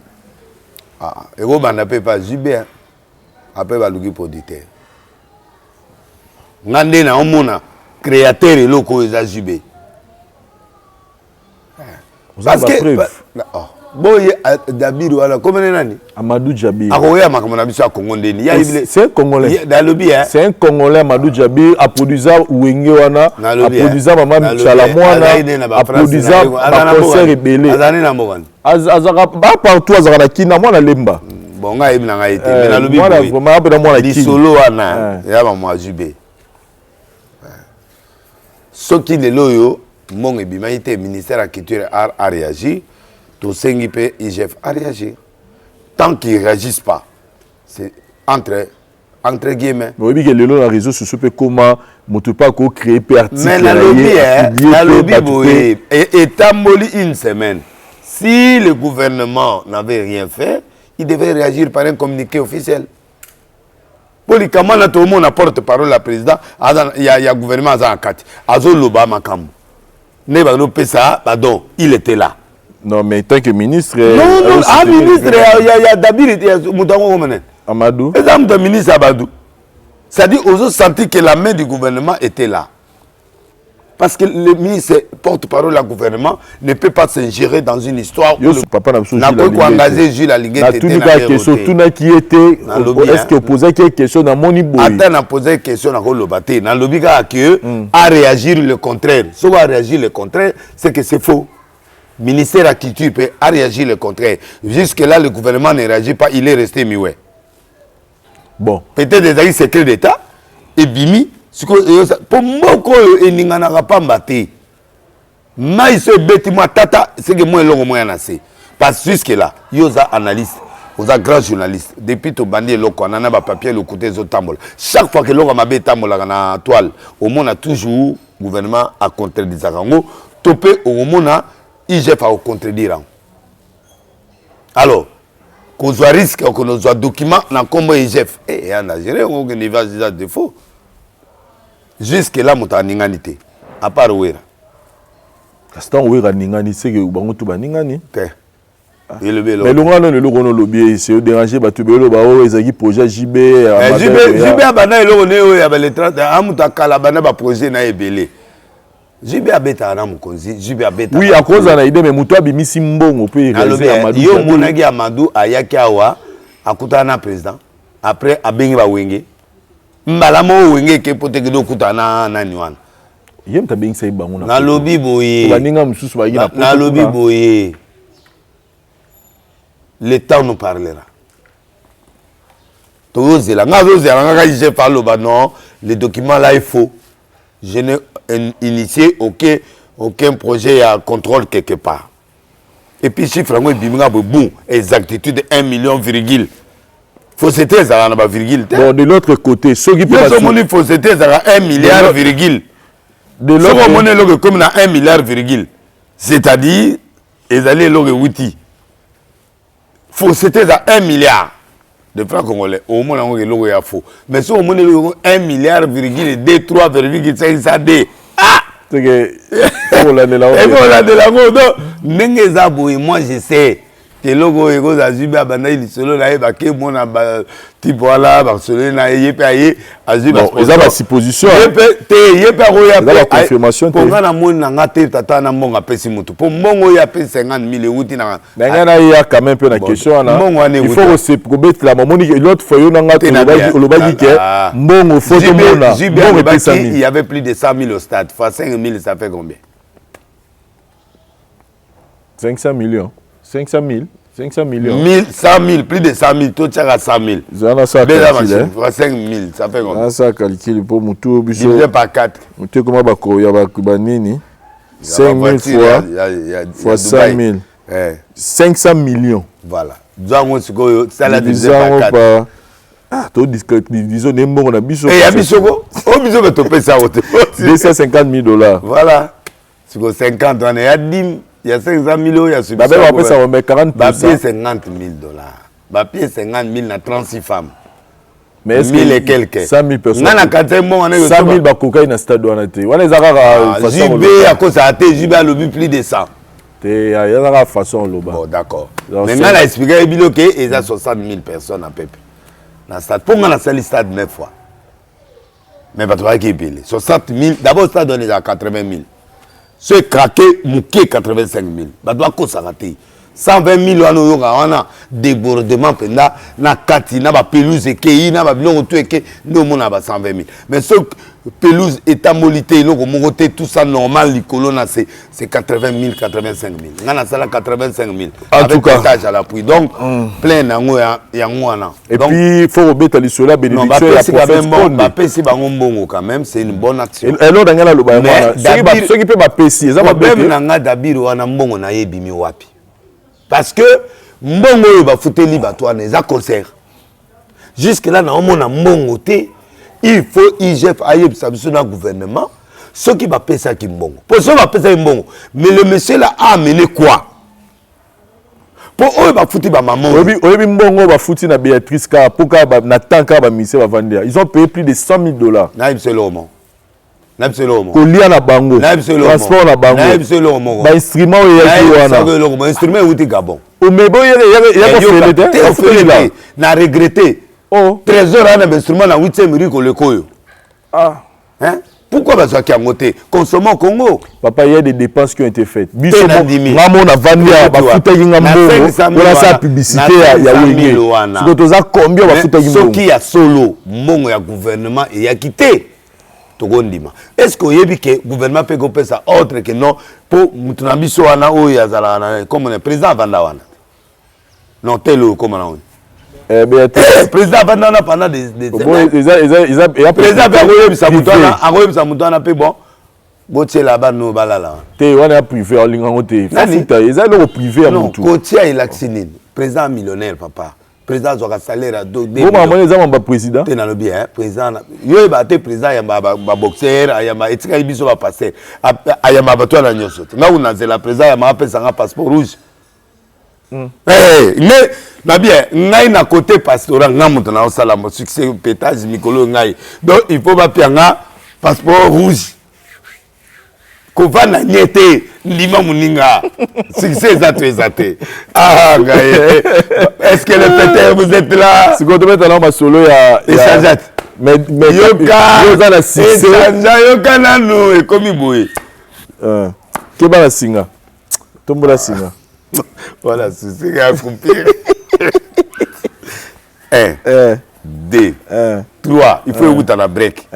S4: ego bana pe pas JB après ba luki producteur ngande na omona créateur eloko eza JB parce que boye Djabir wala comment nani
S3: Amadou Djabir
S4: akoya makamona biso a Congo ndeni
S3: c'est un Congolais
S4: c'est
S3: un Congolais Amadou Djabir a produit Wenge wana a produit Maman Chalamwana a produit concert rebelle
S4: azani na mbokani
S3: azaka ba partout azaka kina mwana lemba
S4: bonga yebi na ngai te mais na lobi
S3: mwana vraiment ba mwana
S4: kina solo wana ya ba mwa JB soki de loyo mbongo ebima ite ministère de culture a réagi tout sengi pe IGF a réagi tant qu'ils réagissent pas c'est entre guillemets
S3: oui que le long réseaux sociaux peut comment moto pas ko créer pe article
S4: mais la lobby boy et tamboli une semaine Si le gouvernement n'avait rien fait, il devait réagir par un communiqué officiel. Politiquement, tout le monde apporte parole à président. Il y a gouvernement à Kati. Azo Loba Makam. Il était là.
S3: Non, mais tant que ministre.
S4: Non, ministre, il y a Dabir, il y a Moutango
S3: Amadou.
S4: Le ministre Abadou. C'est-à-dire, aux autres senti que la main du gouvernement était là. Parce que le ministre porte-parole du gouvernement ne peut pas s'ingérer dans une histoire où
S3: papa n'a
S4: pas engagé Jules Alinguet.
S3: Est-ce qu'il posait quelque question dans mon niveau?
S4: Attends, a posé question dans le bâtiment. Dans le biga à réagir le contraire. Si on va réagir le contraire, c'est que c'est faux. Le ministère de la Culture peut réagir le contraire. Jusque-là, le gouvernement ne réagit pas, il est resté mioué.
S3: Bon.
S4: Peut-être des avis secrets d'État et Bimi. Pour moi, il n'y a pas de bâti. Mais ce bâtiment, tata, c'est que moi, je suis parce que jusque-là, il y a des analystes, il y a des grands journalistes. Depuis que bandit on a un papier, le côté de tambour. Chaque fois que l'on a un tambour dans la toile, au monde a toujours le gouvernement à contredire ça. Topé au monde a IGF à contredire. Alors, qu'on soit risque, qu'on soit document, on a comme IGF. Et en Algérie, on a des défauts. Jusque-là, on a n'inganité. À part Ouera.
S3: Castan Ouera n'ingani, c'est que Oubango Touba n'ingani.
S4: Mais le
S3: lobby, c'est déranger, Batubelo, Ezagi, projet JB.
S4: JB a bana et le avait les 30 Amutaka, la bana projet na ebele. JB a bêta na mukonzi, JB a bêta. Oui,
S3: à cause de la idée, mais Moutoua Bimisi Mbongo peut y réaliser
S4: Amadou. Yo Monagi Amadou, Ayakawa, Akutana président. Après, Abengi Wenge. Mbalamo Wenge qui peut être Kutana Nanywan.
S3: Yem Tabing Say Bango.
S4: Na lobby boye. Na lobby boye. Le temps nous parlera. Non, le document là est faux. Je n'ai initié aucun projet à contrôle quelque part. Et puis, chiffre, bon, exactitude 1 million, virgule. Fausseté, ça n'a pas virgule.
S3: Bon, de l'autre côté, ceux qui peuvent.
S4: Fausseté, ça a 1 milliard, virgule. De l'autre côté, comme 1 milliard, virgule. C'est-à-dire, ils allaient le 8. Fausseté, ça 1 milliard de francs congolais. Au moins, on a faux. Mais si on a 1 milliard, virgule, 2,3,5, ça D. Ah!
S3: C'est que. Pour la de la
S4: moi, je sais. Que logo ego za Zubi abana il solo na eba ke mona ba type voilà Barcelone na yepe aye azuba
S3: bon ils ont la supposition
S4: yepe roya
S3: la confirmation
S4: pour ngana mona ngate tata na mbonga pesi mutu pour mbongo ya pesi 50 000 euti na
S3: ngana ya quand même peu na question na il faut se promettre la mamoni l'autre fois yo ngate olobaki ke mbongo photo mona mbongo pesa
S4: il y avait plus de 100 000 au stade fois 5 000 ça fait combien
S3: 500 millions 500 000, 500 millions.
S4: 100 000, plus de 100 000, tout ça à 100 000.
S3: Ça calcule.
S4: 5 000, ça fait combien?
S3: Ça calcule pour Moutou.
S4: Divisé par 4.
S3: Moutou, comment il y a Kubanini 5 000 fois 100 000. 500 millions.
S4: Voilà. Ça l'a divisé par 4.
S3: Ah, tu disons, on a biso.
S4: Et il y a biso. Oh, biso, mais tu payes ça.
S3: 250 000 $.
S4: Voilà. C'est 50, on est à 10. Il y a 500 000 euros, il y a subvention.
S3: Bah, après ça, on met 40%.
S4: Papier 50 000 $. Papier 50 000 na 36 femmes.
S3: Mais est-ce
S4: 1000 et quelques.
S3: 100 000 personnes.
S4: Non, on a
S3: 100 000 bakokai na stade on a été. On les a
S4: JB à cause ça a été JB a lobby plus de 100.
S3: Il y a la façon loba.
S4: Bon, d'accord. Maintenant, on a expliqué qu'il y a 60 000 personnes à peu près. Dans le stade. Pour moi, on a sali stade 9 fois. Mais pas toi qui est 60 000. D'abord, le stade on est à 80 000. Ce craqué, mouké 85 000. Bah, doit qu'on s'arrête. 120 000 on a débordement pendant na kati na ba pelouse et na ba biloko tout et nous on a 120 000. Mais ce pelouse est amolité loko mongoté tout ça normal likolo na c'est 80 000 85 000. Ngana sala 85 000.
S3: En tout cas
S4: à l'appui. Donc plein nango ya ngwana.
S3: Et puis il faut remettre les cela bénédiction
S4: la prophète ba pesi bango mbongo quand même c'est une bonne action.
S3: Et l'autre ngala loba ceux qui peut ba pesi ça va
S4: même nanga Dabir wana mbongo na yebimi wapi. Parce que mbongo ba futeli bato na za concert. Jusque là na omona mbongo te, il faut IGF ayeb sabiso na gouvernement ceux qui va payer ça qui mbongo. Pour ceux qui va payer ça mbongo. Mais le monsieur là a amené quoi? Pour eux, bah foutu bah maman.
S3: Oyebi mbongo ba foutu na Béatrice ka poka ba na tanka ba mise ba vandia. Ils ont payé plus de 100 000 $.
S4: Naïb Selomo. Naïb Selomo.
S3: Kolia na bango. Transport na bango.
S4: Naïb Selomo.
S3: Ba instrument o yaki wana.
S4: Naïb Selomo. Instrument outi Gabon.
S3: O mebo yere
S4: na regretté.
S3: Oh.
S4: Trésor a un instrument na 8e rue ko le koyo.
S3: Ah.
S4: Hein? Pourquoi va qui a monté? Consommons au Congo.
S3: Papa, il y a des dépenses qui ont été faites.
S4: Biso
S3: maman na vandia ba futa yinga mbongo. Voilà sa publicité ya wenge. Siko toza combien ba futa yinga.
S4: Soki ya solo mbongo ya gouvernement et ya quitté. Togondima. Est-ce que yebi que gouvernement peut go ça autre que non pour mutuna biso wana o ya zala comme le président vanda wana. Non telo comme on. Président Bandana pendant des président Mutana pe bon botie là-bas no balala
S3: te wana privé en linga ngote fafuta eza le privé à mutu
S4: kotia ilaxinine président millionnaire papa président zoka salaire do
S3: bon maman eza mamba président
S4: te na lobi hein président yo ba te président ya ba boxer ya ma etika biso ba passer ya ma bato na nyoso nga una zela président ya ma pesa nga passeport rouge mais na bien ngai na côté pastoral nga moto na osala mo succès pétage mikolo ngai donc il faut ba pianga passeport rouge ko va na niete ndima muninga succès exacté ah ngai est-ce que le péter vous êtes là
S3: si ko to mettre là ma solo ya mais yoka na succès
S4: yoka na no e komi boye
S3: ke ba la singa tombo la singa.
S4: Voilà, c'est ce qu'il a compris. 1, 2, 3. Il faut écouter la break.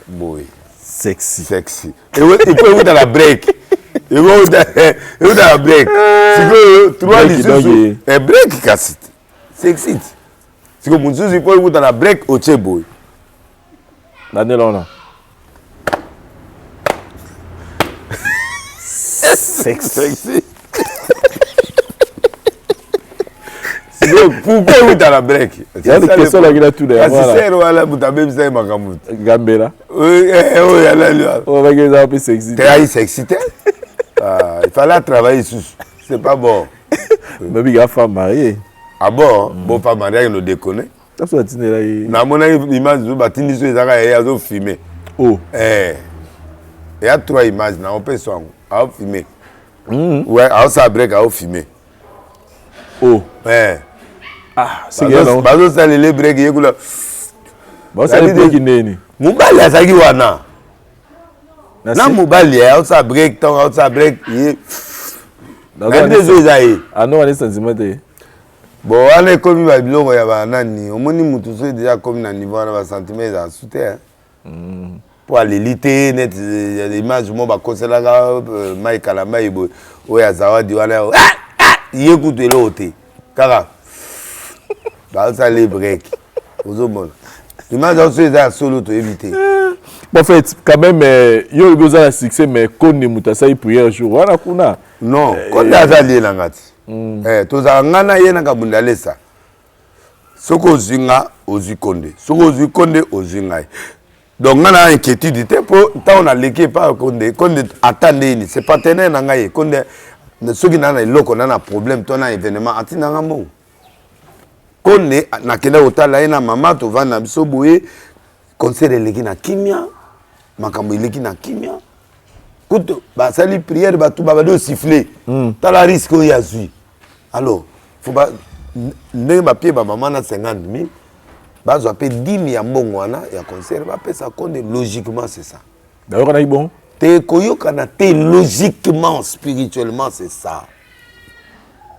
S4: Boy.
S3: Sexy.
S4: Il faut écouter la break. Il faut écouter la break. C'est que 3 lissus. Break cassette. Sexy. C'est que mon souci, il faut écouter la break au tché boy.
S3: L'année là.
S4: Sexy. Pourquoi vous dans la break?
S3: Il y a des questions là qui là tout d'ailleurs.
S4: C'est voilà, vous avez besoin de makamut.
S3: Gambela.
S4: Oui, oui, là.
S3: On va dire un peu sexy.
S4: T'es sexy. Il fallait travailler sous. C'est pas bon.
S3: Mais il y a femme mariée.
S4: Ah bon? Bon femme mariée, nous déconne.
S3: Ça soit tine là.
S4: Na mon image de batini sur les arrêts, il y a filmé.
S3: Oh.
S4: Il y a 3 images, on peut soin. À filmer. Ouais, à ça break, à filmer.
S3: Oh.
S4: Ah, c'est bien non. Bazo ça les break yekula.
S3: Ba ça les break nini.
S4: Mobali azaki wana. Na mobali ça break ton ça break yi. Na dezo zayi.
S3: Ah non, on est sentimenté.
S4: Bon, on est comme ba biloko ya ba nani. Omoni mutu so déjà comme na niveau na ba sentiments za soutien. Pour l'élite net l'image mo ba koselaka Mike Kalamba ibo oya zawadi wana. Yécoute l'autre. Kara. Ça les break. L'image aussi est solo to éviter.
S3: En fait, quand même, il y a eu un succès, mais quand on est prière jour, voilà kuna.
S4: Non, quand on a lié l'angati. Tous à ngana yena kabundale ça. Soko zinga ozikonde. Soko ozikonde ozinga. Donc on a inquiétude pour tant on a l'équipe pas konde attendez c'est partenaire nangaye konde ceux qui n'ont pas de problème, tu as un événement, tu as un bon. Quand on est au Tala, na maman, tu vas na bisoboué, concert de na kimia, makambo na kimia. Écoute, bah ça les prières, bah tout va de siffler. T'as la risque où il y a zui. Alors, faut pas ne ma pied, bah maman na 50 000, bah ça fait 10 000 bon wana, il y a concert, bah ça compte logiquement c'est ça.
S3: D'ailleurs on a eu bon.
S4: Te koyokana te logiquement, spirituellement, c'est ça.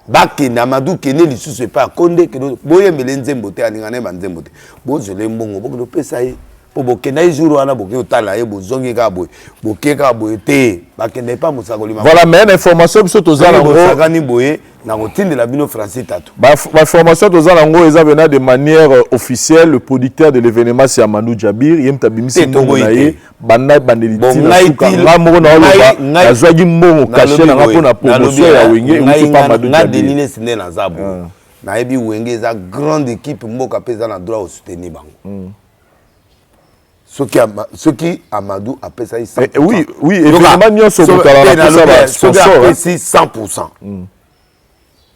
S4: Baki namadou kene lisu se pas konde que boye melenze mbote aningane banze mbote. Bo je le mbongo bo ko pesa ye. Po bo kena jour wana bo ke otala ye bo zongi ka boye. Bo ke ka boye te. Baki ne pas musakoli ma.
S3: Voilà, mais information biso tozala ngo
S4: sakani boye na rotine de la bino français tatu.
S3: Ba information tozala ngo eza vena de manière officielle le producteur de l'événement c'est Amadou Djabir, yem tabimisi mbongo na ye. Banda bandeliti na suka ngamo na oloba azwagi mbongo caché na ngapo na promotion ya wenge uti pa Amadou
S4: na deline sine na zabu na ebi wenge za grande équipe mboka pesa na droit au soutenir bango ce qui Amadou a payé ça
S3: oui évidemment nous sommes 100%.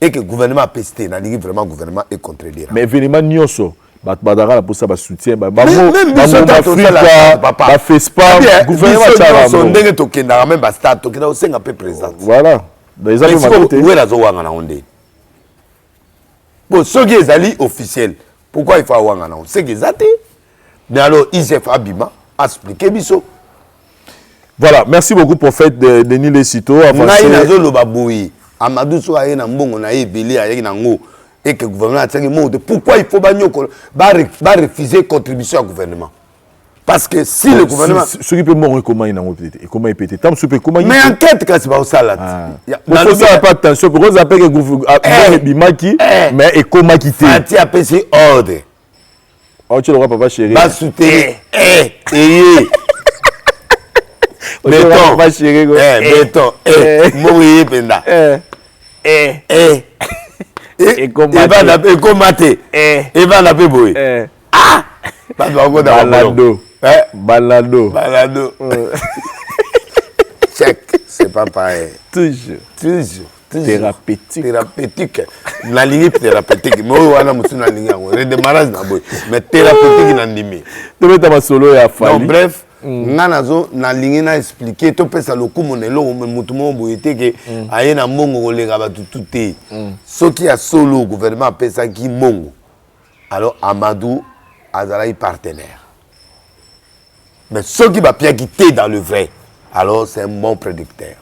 S4: et que le gouvernement a pesté, vraiment le gouvernement est contredire.
S3: Mais événement nyonso, badara pour ça ba soutien, ba
S4: même
S3: FESPA, gouvernement tala.
S4: Sondenge tokenda même ba stade tokenda au 5 peu présent.
S3: Voilà. Des amis maté.
S4: Où est la zoanga na onde? Bon, ce qui est ali officiel. Pourquoi il faut avoir un an? C'est qu'ils athées. Mais alors, ISF Abima a expliqué biso.
S3: Voilà, merci beaucoup prophète Denis Lesito.
S4: Amadou Souaye na mbongo na ebeli ayeki na ngo et que le gouvernement a dit pourquoi il faut refuser contribution au gouvernement. Parce que si le gouvernement
S3: ce qui peut mourir comment il n'a peut-être comment il peut être tant super comment
S4: mais enquête quand c'est pas ça là.
S3: Il faut faire pas attention pour qu'on appelle que gouvernement bimaki mais et comment quitter.
S4: Ati appelle c'est ordre.
S3: Oh tu le vois papa chéri.
S4: Ba soutenir béton,
S3: papa chéri.
S4: béton, mourir penda. Et commater. Et va la péboui. Ah!
S3: Balado. Balado.
S4: Balado. Check, c'est pas pareil.
S3: Toujours. Thérapeutique.
S4: Thérapeutique. La ligne thérapeutique. Moi, on a monsieur la ligne. Redémarrage na boy. Mais thérapeutique na ndimi.
S3: Tu mets ta solo ya fali.
S4: Donc bref, nganazo na ligne na expliquer to pesa loku monelo mutumo boyete ke aye na mbongo kolega batu tuté. Ce qui a solo gouvernement pesa ki mbongo. Alors Amadou Azalaï partenaire. Mais ceux qui va bien quitter dans le vrai, alors c'est un bon prédicteur.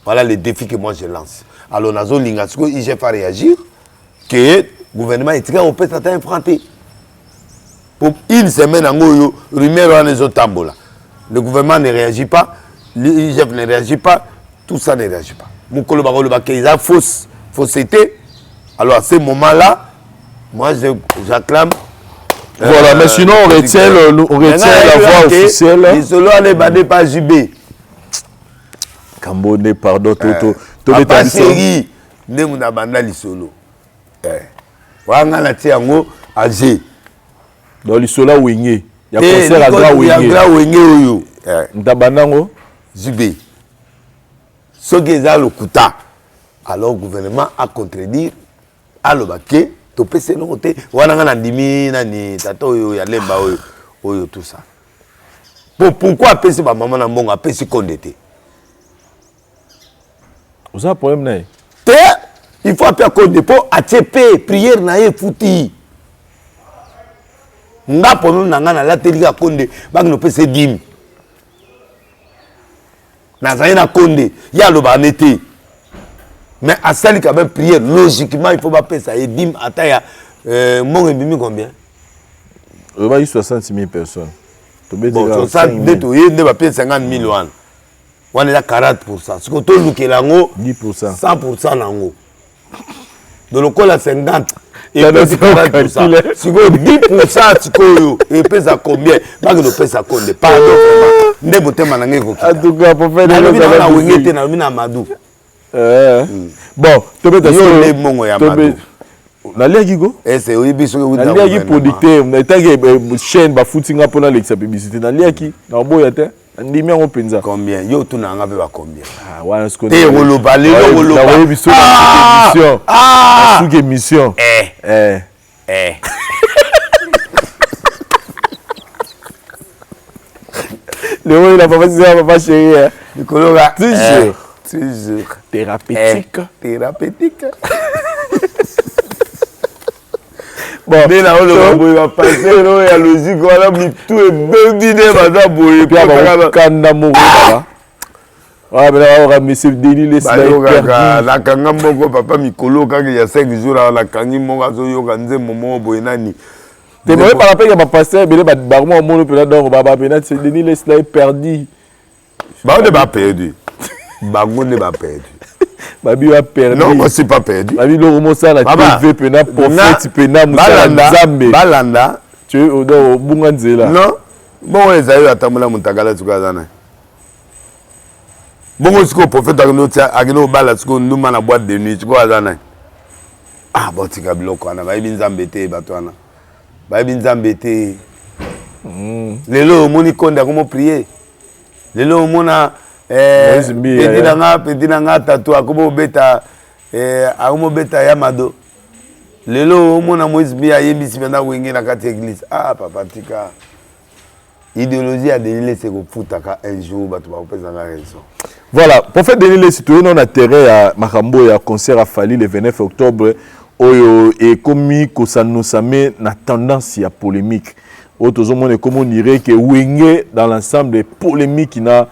S4: Voilà les défis que moi je lance. Alors Nazo Lingasco, il j'ai fait réagir que le gouvernement est très peut être emprunté. Pour une semaine en Goyo, rumeur les autres tambola. Le gouvernement ne réagit pas, l'IGF ne réagit pas, tout ça ne réagit pas. Moukolo Bagolo Bakeiza fausseté. Alors à ce moment-là, moi j'acclame.
S3: Voilà, mais sinon on retient la voix officielle.
S4: Les solos allaient bader par JB.
S3: Cambodge, pardon, Toto.
S4: Papa chéri, ne muna banda li solo. Wanga na tiango age.
S3: Dans le solo wingé. Il y a concert à grand wingé.
S4: Il y a grand wingé oyo.
S3: Ndabanango
S4: JB. Ce qui est le kuta. Alors le gouvernement a contredit alobake to pese no te wana na ndimi na ni tata oyo ya lemba oyo tout ça. Pourquoi pese ba maman na mbongo pese kondete?
S3: Vous avez un problème là?
S4: Il faut appeler Côte dépôt ATP, prière na fouti. Nga pono na nga na la telika Konde, bang no pese dim. Na zaye na Konde, ya lo ba nete. Mais à celle quand même prière logiquement il faut pas payer ça et dim ataya mon embimi combien?
S3: Il y a 60 000 personnes.
S4: Bon, ça dès to y ne va payer 50 000 wan. On est à 40%. Ce que tu as lango 10%. 100% lango. Donc le col à 50 et puis 40%. Si vous 10% si vous et puis à combien? Pas que le pèse à combien? Pardon vraiment. Ne botte manangé ko.
S3: En tout cas pour faire
S4: na wingete na mina Amadou.
S3: Bon, tu peux
S4: yo le mongo ya Amadou.
S3: Na liaki go?
S4: C'est oui biso que vous
S3: na liaki producteur, na tangi chaîne ba footinga pona l'exa publicité na liaki na boya te. Ndimi yango penza.
S4: Combien? Yo tu na nga be ba combien?
S3: Ah wana ce qu'on
S4: te roloba le roloba.
S3: Na biso na émission. Ah! Sous émission. Le roi il a pas fait papa chéri.
S4: Nicolas
S3: toujours
S4: thérapeutique.
S3: Bon,
S4: dès là on va passer non ya logique voilà tout est bien dîner madame boye
S3: puis on kanda moko là. Ah ben là on va monsieur Denis les sniper.
S4: La kanga moko papa mikolo kaka ya 5 jours la kangi moko azo yoka nze momo boye nani.
S3: Te boye par rapport ya passer belé ba barmo mono pe là donc baba pe c'est Denis les sniper perdu.
S4: Ba on pas perdu. Bango ne pas perdu.
S3: Babi a perdu.
S4: Non, moi c'est pas perdu.
S3: Babi le romosa la TV pena prophète pena musa Nzambe.
S4: Balanda.
S3: Tu es au bunganzela.
S4: Non. Bon les ayo atamula mutakala tukazana. Bon siko prophète agno bala siko nduma na boîte de nuit tukazana. Ah bon tika biloko na bayi Nzambe te batwana. Bayi Nzambe te. Lelo moni konda comment prier. Lelo mona petit nanga tatu akobo beta Aomo beta Yamado. Lelo mona Moïse Bia yebisi benda wenge na kati église. Ah papa tika. Idéologie a Denilé c'est ko futaka un jour batu ba opesa na raison.
S3: Voilà, prophète Denilé citoyen on a intérêt à Makambo ya concert à Fali le 29 octobre oyo et komi ko sanosame na tendance ya polémique. Autres monde comme on dirait que wenge dans l'ensemble des polémiques qui n'a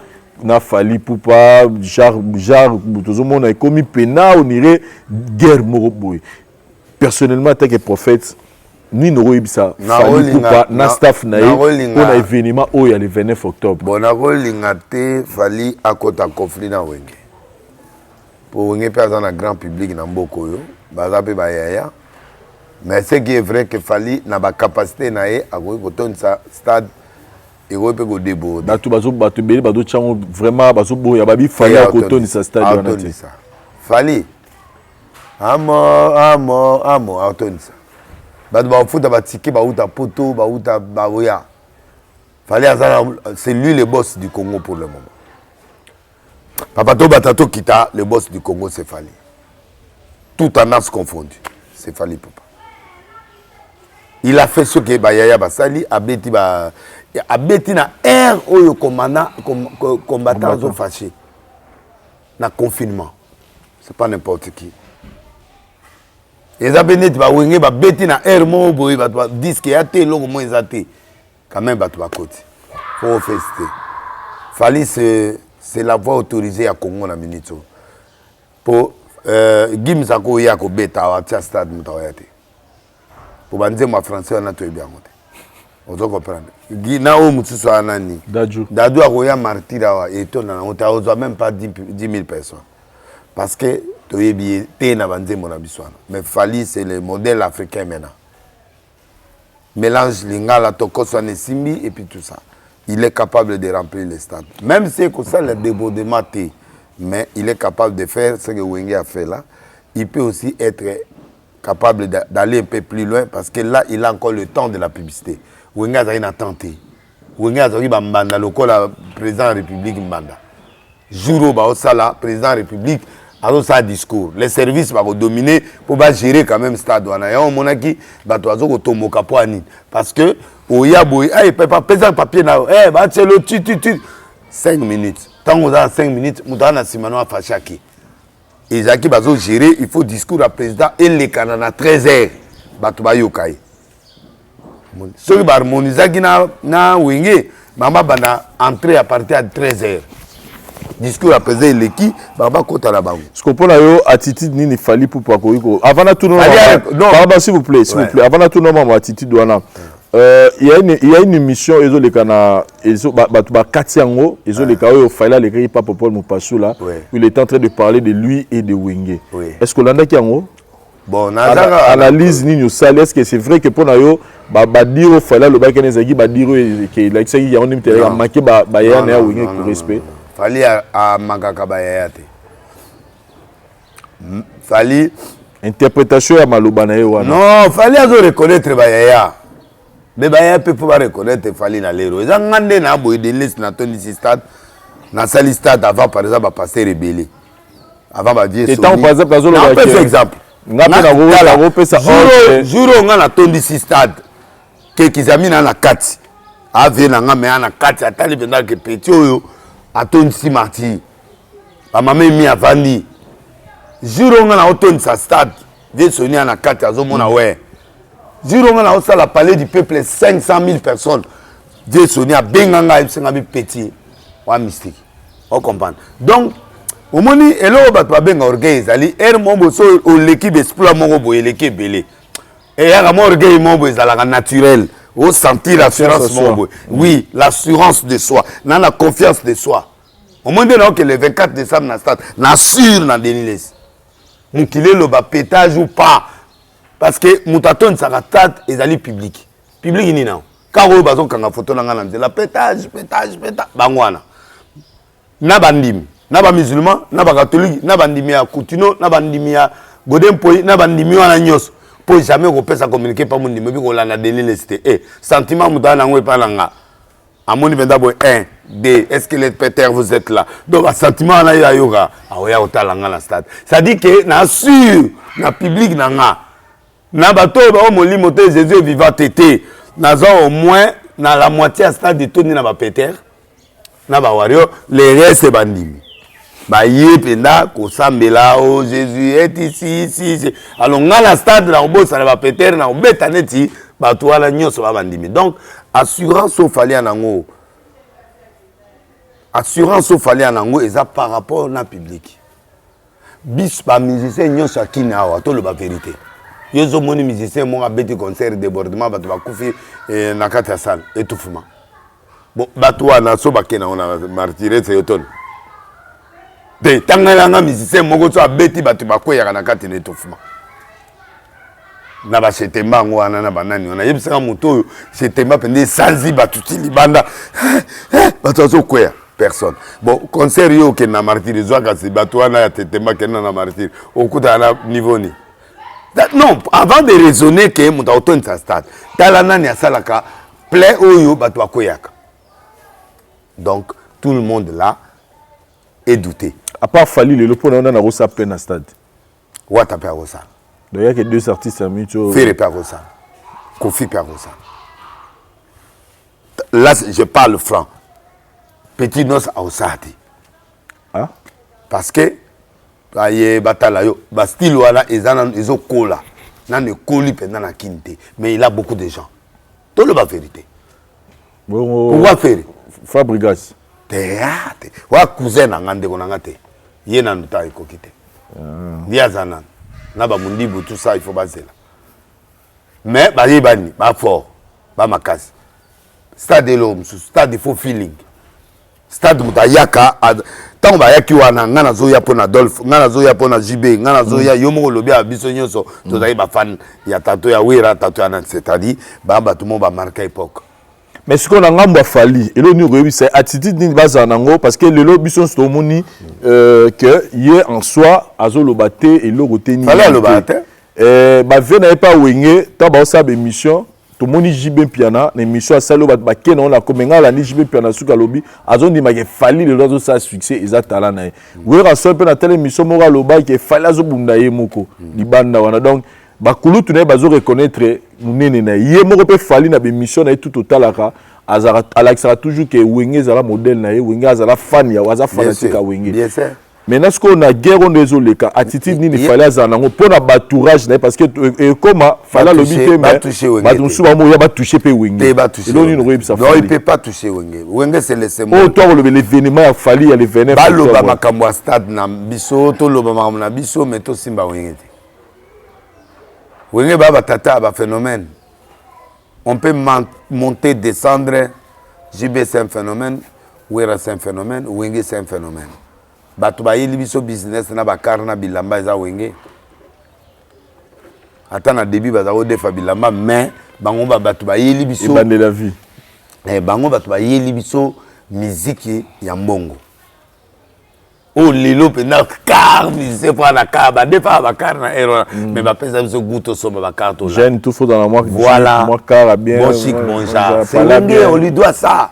S3: Fali Poupa genre tout le monde a commis pena on dirait guerre moroboy. Personnellement, en tant que prophète, ni n'aurait ça. Fali Poupa, na staff naïe, on a événement où il y a le 29 octobre.
S4: Bon, on Fali à côté conflit dans Wenge. Pour Wenge, personne dans grand public dans beaucoup yo, bazape bayaya. Mais ce qui est vrai que Fali n'a pas capacité naïe à côté de ça stade et on peut go déborder.
S3: Dans tout bateau belé, bateau chango vraiment bateau beau, ya babi Fali à côté de ça stade.
S4: Fali. Amo, Antonisa. Bah, foot à ticket, bah, ou ta poto, bah, ou ta baoya. C'est lui le boss du Congo pour le moment. Papato Batato Kita, le boss du Congo, c'est Fali. Tout en as confondu. C'est Fali Papa. Il a fait ce que Bayaya Basali a bêti na air où le combattant ont fâché. Na confinement. C'est pas n'importe qui. Les abonnés ba wenge ba beti na air mo boy ba disque ya té logo mo ezate quand même ba toi côté faut fester. Fali c'est la voix autorisée à Congo na minute pour Gimza ko ya ko beta wa tia stade mutawate pour banze moi français on a tout bien côté on doit comprendre na o mutsusu anani Dadju akoya martyra wa etona on t'a même pas 10 000 personnes parce que mais Fali c'est le modèle africain maintenant. Mélange lingala tokoso nesimbi et puis tout ça. Il est capable de remplir les stades. Même si c'est ça le débordement mais il est capable de faire ce que Wenge a fait là. Il peut aussi être capable d'aller un peu plus loin parce que là il a encore le temps de la publicité. Wenge a rien tenté. Wenge a dit mbanda lokola président de la République mbanda. Jouro ba osala président de la République. Alors ça discours, les services vont dominer pour gérer quand même stade. On a monaki, batoazo tomo kapoani parce que oya boy, il peut pas peser le papier là. Bah c'est le tu 5 minutes. Tant qu'on a 5 minutes, moutana simano a fachaki. Et Zaki bazo gérer, il faut discours à président et les canana 13h. Batoba yokai. Ce qui va harmoniser na wenge, maman bana entrer à partir de 13h. Discours à peser l'équipe, baba kota la bango.
S3: Ce qu'on peut là yo attitude ni Fali Poupa ko. Avant la tournoi, pardon s'il vous plaît, Avant la tournoi ma attitude douana. Il y a une émission ils ont les cana ils ont ba katiango, ils ont les kayo Fali les kay papa Paul Mopassou là, il est en train de parler de lui et de Wenge. Est-ce que l'anda kiango?
S4: Bon,
S3: analyse ni sale est-ce que c'est vrai que pour nayo ba dire Fali le ba kenezaki ba dire que là il y a un intérêt à manquer ba ya na Wenge pour respect.
S4: Fali a Magaka Bayayate. Fali.
S3: Interprétation à Malobana.
S4: Non, Fali a reconnaître Bayaya. Mais Bayaya peut pas reconnaître Fali na l'héros. Ils ont demandé na boy de liste na Tony Stade. Na Sali Stade avant par exemple à passer rebelle. Avant ba dire.
S3: Et tant par exemple
S4: par exemple. Jour on a na Tony Stade. Que qu'ils a mis na 4. Ave na nga me na 4 atali benda que petit oyo. Aton si marti. Maman mi avandi. Jour on a automne sa stade. Viens sonner na 4 azomona ouais. Jour on a aussi la palais du peuple 500 000 personnes. Viens sonner à benganga et 5 000 petits. Wa mystique. On comprend. Donc au moni elo ba to benga orgueil ezali er mombo so l'équipe exploit mongo boye l'équipe belé. Et ya mon orgueil mombo ezala naturel. Au sentir l'assurance mombo. Oui, l'assurance de soi. Dans la confiance de soi. Au moment que le 24 décembre na stade, na sûr na Denilé. Moukile le ba pétage ou pas. Parce que moutaton sa stade ezali public. Public ni na. Car o bazon kanga photo na ngana la pétage bangwana. Na bandim, na ba musulman, na ba catholique, na bandimi ya Coutinho, na bandimi ya Godempoi, na bandimi wana nyos. Pour jamais qu'on puisse communiquer par mon numéro qu'on l'a Denilé c'était sentiment mutana ngwe pa langa Amoni Vendabo 1, 2, est-ce que les Peter vous êtes là? Donc, un sentiment là, il y a yoga. Ah ouais, au talanga la stade. Ça dit que, na sûr, na public nanga. Na bateau, ba moli moté Jésus vivant tété. Na au moins, na la moitié à stade de Tony na ba Peter. Na ba wario, les restes bandimi. Ba yé penda, ko sambela, oh Jésus est ici. Alors, na la stade, na obo, ça na ba Peter, na obeta neti, ba toi la nyos ba bandimi. Donc, assurance au fallait en ango. Assurance au fallait en ango, et ça par rapport au public. Bis ba musicien nyon chacun a to le ba vérité. Yozo moni musicien mon abeti concert débordement ba to ba kufi na kati ya salle étouffement. Bon ba to na so ba kena on a martiré c'est automne. De tangala nga musicien moko so abeti ba to ba koya na kati na étouffement. Na ba chetemba ngo wana na banani ona yebisa moto chetemba pende sanzi batuti libanda batazo kwea personne bon concert yo ke na martyr zwaka se bato wana ya chetemba ke na martyr okuta na niveau ni non avant de raisonner que moto auto sa stade tala nani asalaka plein oyo bato akoyaka donc tout le monde là est douté
S3: à part Fali le pona on a rosa plein stade
S4: wata pa rosa.
S3: Donc il y a que deux artistes amis.
S4: Ferre Perrosa. Kofi Perrosa. Là, je parle franc. Petit Nos a osati.
S3: Ah?
S4: Parce que, aye batala yo, style wala, ils ont cola. Nan ne coli pendant la quinte. Mais il a beaucoup de gens. Tout le bas vérité. Pourquoi faire?
S3: Fabrigas.
S4: Théâtre. Wa cousin n'angande konangate. Yena nuta ekokite. Niazanan. Naba mundibu tout ça il faut baser là. Mais ba yebani ba fort ba makasi. Stade de l'homme, stade il faut feeling. Stade mutayaka tant ba yaki wana ngana zoya pona Adolphe, ngana zoya pona JB, ngana zoya yomo lobi a biso nyonso to zayi ba fan ya tato ya wira tato ya nan c'est-à-dire ba tout le monde ba marquer époque.
S3: Mais ce qu'on a ngamba Fali et là nous réussi attitude ni base nango parce que le lobby sont stomoni que hier en soi azo lobaté et le reteni
S4: Fali lobaté
S3: ba vena pas wengé ta ba sa émission to moni JB piana na émission salo ba ken on la comenga la ni JB piana suka lobby azo ndi ma ke Fali le lozo sa succès exactement na we raso pe na telle émission mora loba ke Fali azo bunda ye moko libanda wana donc bakulu tunaye bazo reconnaître munene na ye moko pe Fali na émission na tout totalaka azara alexera toujours que wenge zala modèle na ye wenge azala fan ya waza fanatique wenge
S4: bien sûr
S3: maintenant ce qu'on a guerre on désolé ka attitude ni Fali azana ngo pona baturage na parce que comme Fali lobité mais batou suba mo ya ba toucher pe wenge et donc nous réussi
S4: non il peut pas toucher wenge wenge c'est le symbole
S3: oh toi l'événement ya Fali ya l'événement
S4: ba loba makambo stade na biso to loba makambo na biso mais to simba wenge. Wenge baba tata ba phénomène. On peut monter, descendre. JB c'est un phénomène. Wera c'est un phénomène. Wenge c'est un phénomène. Batu ba yeli biso business na ba karna bilamba eza wenge. Ata na début ba za odefa bilamba mais bango ba batu ba yeli biso
S3: de la vie.
S4: Bango batu ba yeli biso musique ya mbongo. Oh lilo pena car c'est pas la car ba defa ba car na erreur mais ba pesa biso goût so ba car to
S3: Jeune tout faut dans la moi
S4: voilà
S3: moi car bien
S4: bon chic bon genre c'est Wenge on lui doit ça.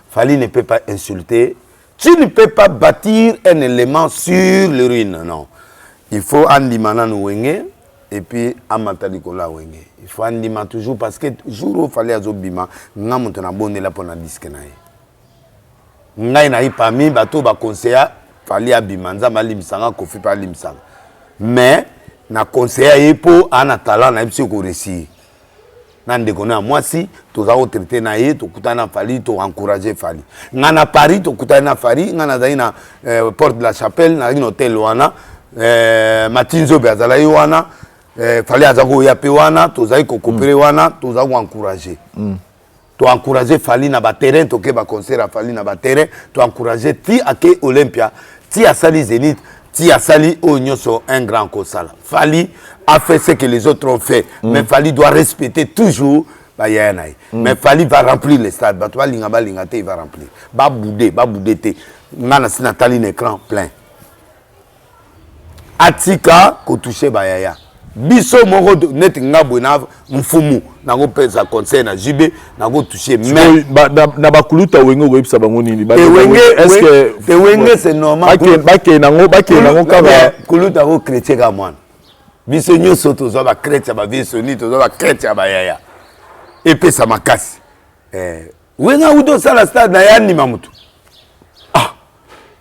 S4: Fali ne peut pas insulter, tu ne peux pas bâtir un élément sur le ruine non. Il faut andimana no Wenge et puis amatali ko la Wenge. Il faut andima toujours parce que jour où Fali azobima nga monte na bonne la pona disque na ye. Ngai na ipami bato ba conseiller Fali abimanza malimsanga kofi pa limsanga mais na conseiller yepo ana talent na biso ko réussir na ndeko na mwasi toza ko traiter na ye to kutana Fali to encourager Fali ngana Paris to kutana Fali ngana zaina porte de la chapelle na un hôtel wana Matinzo bazala wana Fali azako ya pe wana toza ko coopérer wana toza ko encourager to encourager Fali na ba terrain to ke ba concert a Fali na ba terrain to encourager ti ake Olympia ti a sali Zénith ti a sali Onyoso un grand kosala Fali a fait ce que les autres ont fait mais Fali doit respecter toujours ba yana mais Fali va remplir les stades ba to linga ba linga te il va remplir ba boudé te ngana sina tali l'écran plein atika ko toucher ba yaya biso moko net ngabwe na mfumu nango pesa conseil na JB nango toucher mais
S3: na bakuluta wenge ko yebisa bango nini
S4: est-ce que wenge c'est normal
S3: bake nango kaba
S4: kuluta ko chrétien ka mwana biso nyonso tozo ba chrétien ba vie soni tozo ba chrétien ba yaya epesa makasi wenga udo sala stade na yani mamutu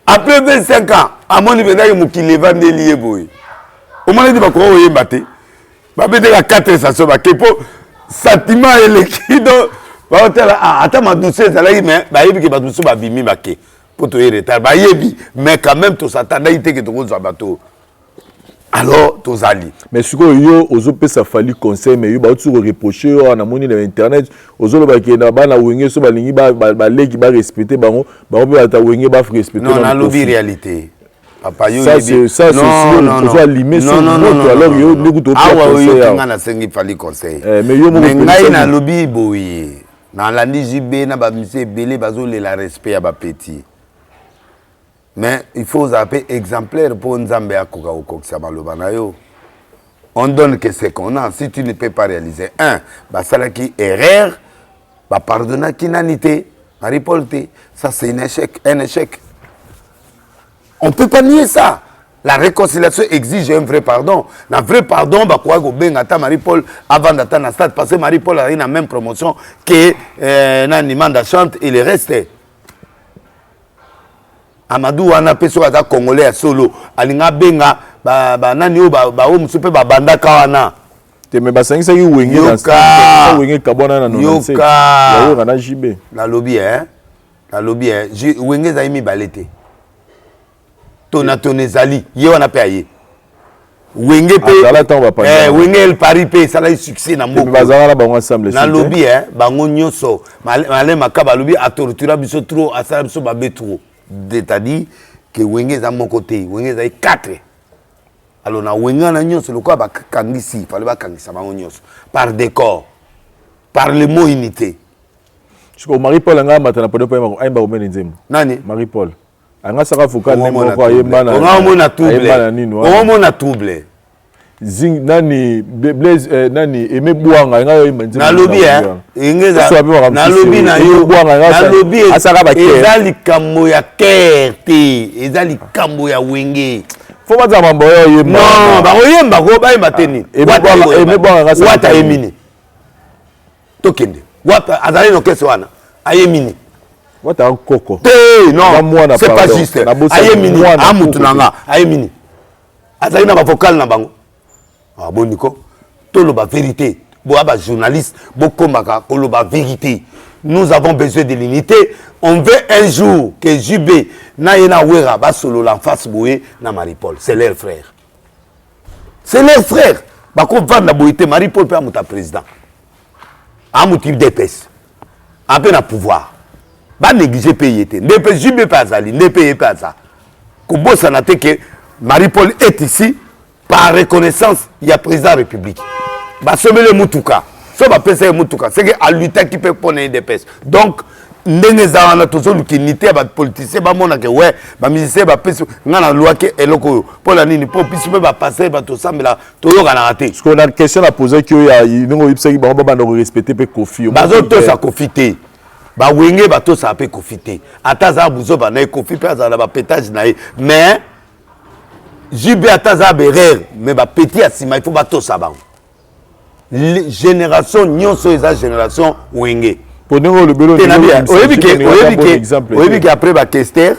S4: après 25 ans amoni bendaki mukile vandeli yeboy au moins dit bako oyemba te babete ka 4 stations bakepo sentiment eleki do ba hôtel ata madouce ezalaki mais bayebi ke badouce babimi bake po to y retard bayebi mais quand même to s'attendait ite ke to kozwa bato alors tozali
S3: mais siko yo ozopesa fali conseil mais yo ba tu reprocher na moni na internet ozoloba ke na bana wenge so balingi ba leki ba respecter bango ba pe ata wenge ba respecter
S4: non na lobby réalité papa yo
S3: ça c'est non limé sur notre alors yo ndeko to
S4: pas conseil nga na sengi fali conseil
S3: mais yo mo
S4: ngai na lobby boye na landi JB na ba monsieur belé bazole la respect ya ba petit. Mais il faut zapper exemplaire pour Nzambe akoka okokisa maloba na yo. On donne que ce qu'on a. Si tu ne peux pas réaliser un, bah ça qui erreur, bah pardonner qui nanité, Marie-Paul ça c'est un échec. On peut pas nier ça. La réconciliation exige un vrai pardon. Un vrai pardon, bah quoi go ben ata Marie-Paul avant d'attendre la stade parce que Marie-Paul a eu la même promotion que Nanimanda chante et le reste. Amadou wana peso ata congolais ya solo alinga benga ba nani o ba o musupe ba banda kawana
S3: te me basangisa ki wenge na wenge kabona na nonse ya yo na JB
S4: la lobby wenge za imi balete to na tonezali ye wana pe aye wenge pe wenge el pari pe sala succès na mboko
S3: bazala na bango ensemble
S4: na lobby bango nyoso male makaba lobby a tortura biso trop asala biso ba betro. C'est-à-dire que Wenge za mon côté, Wenge za 4. Alors na Wenge na nyonso le quoi ba kangisi, fallait ba kangisa ba nyonso par décor, par le mot unité.
S3: Je ko Marie-Paul nga matana podo pa ayimba omene nzembo.
S4: Nani?
S3: Marie-Paul. Anga saka fukana nembo ko ayemba na.
S4: On mona trouble.
S3: Zing nani Blaise nani Aimé Bouanga nga yo manzi
S4: na lobby ingeza na lobby na yo na lobby
S3: asaka ba kere
S4: ezali kambo ya kerte ezali kambo ya wenge
S3: fo baza mambo yo yemba
S4: non ba oyemba ko ba yemba teni
S3: Aimé Bouanga nga
S4: wata yemini tokende wata azali no kese wana ayemini
S3: wata koko
S4: te non c'est pas juste ayemini amutu nanga ayemini azali na ba vocal na bango. Ah bon Nico, tout le vérité, boaba journaliste, beaucoup maka, la vérité. Nous avons besoin de l'unité. On veut un jour que JB na yena wera ba solo la face boye na Marie-Paul, c'est leur frère. C'est leur frère. Ba ko vanda boyete Marie-Paul pe amuta président. Amuti DPS. Un peu na pouvoir. Ba négliger payer te. DPS JB pas azali, ne payer pas ça. Ko bossa na te que Marie-Paul est ici. Par reconnaissance, il y a président de la République. Bah, le Moutouka. Ça va penser le Moutouka. C'est à l'État qui peut prendre des pèses. Donc, ndenge za na tozo l'unité ba politicien ba mona ke ouais ba musicien ba pèse ngana loi ke eloko pour la nini pour puisse ba passer ba to sambela to yo kana raté.
S3: Parce qu'on a une question à poser que ya ndongo yipsa ki ba ba no respecter pe Kofi.
S4: Ba zo to sa Kofi ba wenge ba to sa pe Kofi. Ata za buzo ba na Kofi pe za ba pétage na mais JB ataza berer mais ba petit asima il faut ba to sabango génération nyonso eza génération wenge
S3: pour nous le belo
S4: oyebi ke après ba Kester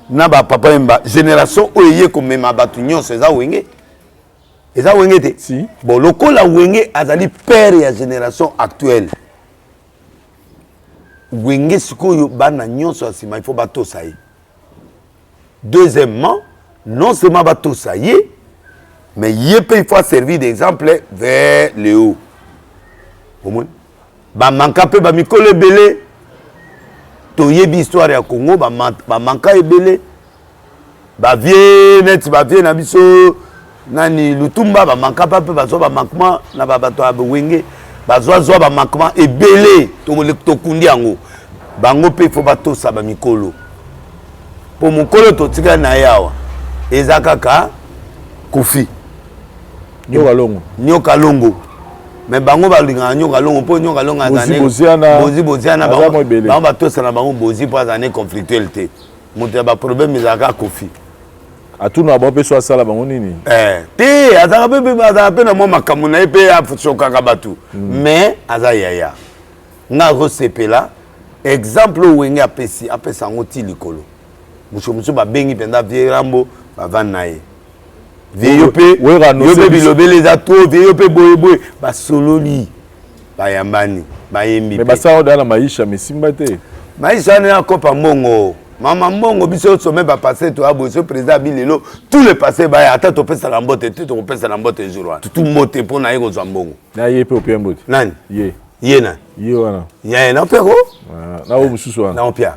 S4: na ba papa mba génération oyeye ko mema batu nyonso eza wenge te
S3: si
S4: bon lokola wenge azali père ya génération actuelle wenge sikoyo bana nyonso asima il faut ba to saye. Deuxièmement, non seulement bateau ça y est, mais il faut servir d'exemple vers le haut. Au moins, bah manka peu bah mikole belé, to yebi histoire ya Congo bah manka e belé, bah vie net bah vie na biso nani lutumba bah manka pas peu bah zo bah manquement na bah bateau à wenge bah zo bah manquement e belé to kundi ango, bah ngo pe faut bateau ça bah mikolo, pour mon colo to tika na yawa. Ezakaka Kofi.
S3: Nyoka longo.
S4: Nyoka longo. Mais bango balinga nyoka longo po nyoka longo azane. Bozi boziana bango ba tosana bango bozi po azane conflictualité. Moto ba problème ezaka kofi.
S3: Atuna ba pe so asala bango nini?
S4: Te azaka pe na mo makambo na pe afusoka ka batu. Mais azayaya. Nga resepela exemple wenge apesa ngo ti likolo. Muso ba bengi penda vie rambo ba vanaye. Vieyo pe bilobele za to vieyo pe boyeboy ba sololi ba yambani ba yembi.
S3: Mais ba sa na maisha mesimba te.
S4: Maisha na kopa mbongo. Mama mbongo biso sommet ba passer to abo so président bilelo tous les passés ba ata to pesa na mbote to pesa na mbote jour. Tout mbote pour na yego za mbongo.
S3: Na yepe opia mbote.
S4: Nani?
S3: Yena. Wana.
S4: Ya na peko?
S3: Na o mususu wana.
S4: Na opia.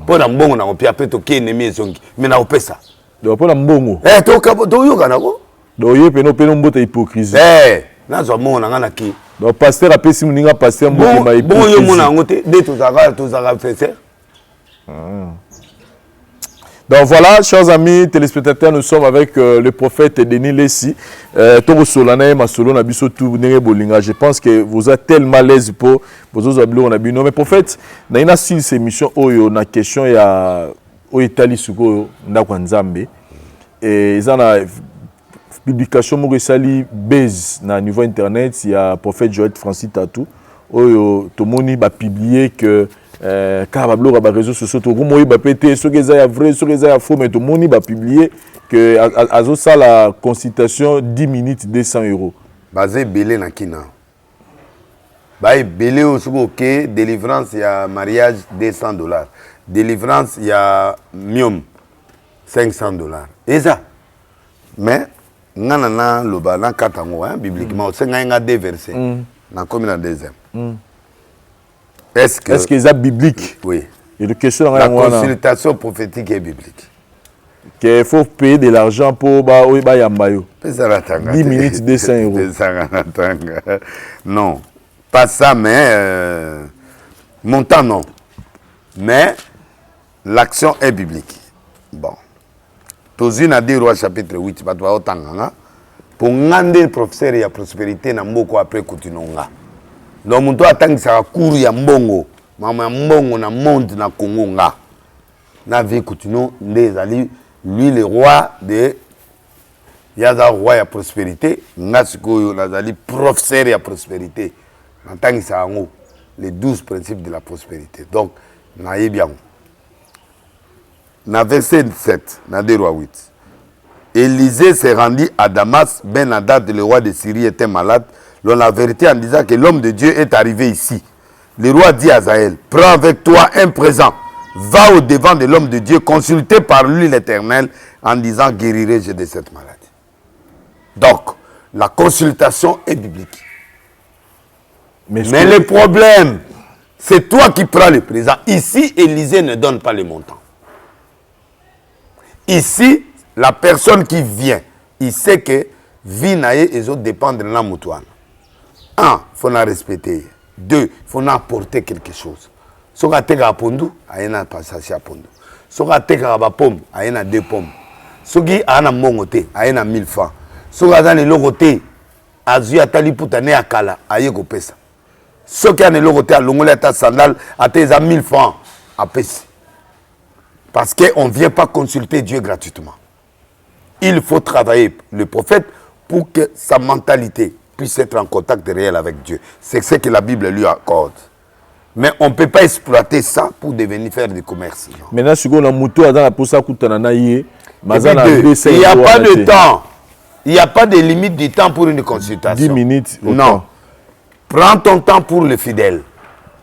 S4: Po na mbongo na opia pe to ke ennemi ezongi. Mais na opesa.
S3: Do po na mbongo.
S4: To yoka nako.
S3: Do yepe no pe no mbote hypocrisie.
S4: Na zo mbongo na ngana ki.
S3: Do pasteur apesi muninga pasteur mbote ma hypocrisie.
S4: Bon yo mona ngote de to zaka faire.
S3: Donc voilà, chers amis téléspectateurs, nous sommes avec le prophète Denis Lessi. Togo Solana Masolo Nabiso tout Bolinga. Je pense que vous êtes tellement à l'aise pour vos autres habits. Mais prophète, dans une seule émission où il y a une question, il y a Italie Suko Ndakwanzambe. Et ils ont une publication Moresali base na niveau internet. Il y a prophète Joël Francis Tatou. Où tout le monde a publié que car les réseaux sociaux tout le monde va péter ce qui est vrai ce qui est faux mais tout le monde va publier que à ça la consultation 10 minutes 200 €.
S4: Basé belé na kina bah belé au ok délivrance il y a mariage $200 délivrance il y a mium $500 et ça mais nana loba na katango hein bibliquement c'est nga deux versets na comme la deuxième. Est-ce que
S3: c'est biblique?
S4: Oui.
S3: Et la question
S4: la consultation prophétique est biblique.
S3: Qu'il faut payer de l'argent pour yambayo.
S4: 10
S3: minutes 200 €.
S4: Non, pas ça, mais montant non. Mais l'action est biblique. Bon. Tozine a dit Roi chapitre 8, pour ngande professeur ya prospérité na mboko après kutinonga. Donc mon toit attend que ça court ya mbongo, mama mbongo na monde na Congo nga. Na vie kutino les ali lui le roi de yaza roi ya prospérité, nga sikoyo nazali professeur ya prospérité. Attend que ça ngo les 12 principes de la prospérité. Donc na yebiango. Na verset 7, na de roi 8. Élisée s'est rendu à Damas, Ben-Hadad, le roi de Syrie, était malade. L'on la vérité en disant que l'homme de Dieu est arrivé ici. Le roi dit à Azaël, prends avec toi un présent, va au devant de l'homme de Dieu, consultez par lui l'Éternel en disant, guérirai-je de cette maladie. Donc, la consultation est biblique. Mais le problème, c'est toi qui prends le présent. Ici, Élisée ne donne pas le montant. Ici, la personne qui vient, il sait que vie naïe et autres dépendent de la moutouane. 1, il faut la respecter. 2, il faut apporter quelque chose. Si on a un pondu, il y a un passage à pondu. Si on a une pomme, il y a 2 pommes. Si on a un mongoté, il y a 1000 francs. Si on a un logoté, il y a un kala, il y a un pesa. Si on a un logoté, il y a un sandal, il y a 1000 francs à pesa. Parce qu'on ne vient pas consulter Dieu gratuitement. Il faut travailler le prophète pour que sa mentalité puisse être en contact réel avec Dieu. C'est ce que la Bible lui accorde. Mais on ne peut pas exploiter ça pour devenir faire du commerce. Non.
S3: Maintenant, si on a moto, il n'y a pas
S4: de temps. Il n'y a pas de limite de temps pour une consultation.
S3: 10 minutes.
S4: Non. Prends ton temps pour le fidèle.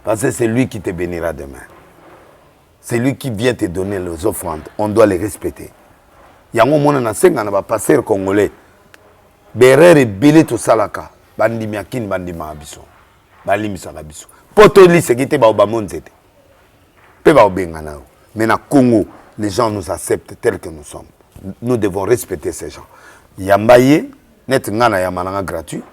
S4: Parce que c'est lui qui te bénira demain. C'est lui qui vient te donner les offrandes. On doit les respecter. Il y a un moment où on a passer congolais. Berere belé to salaka. Bandi miakin bandi maabiso. Bali misalabiso. Poto li sekite ba obamonzete. Pe ba obengana. Mais na Congo, les gens nous acceptent tels que nous sommes. Nous devons respecter ces gens. Yambaye, net ngana yamananga gratuit.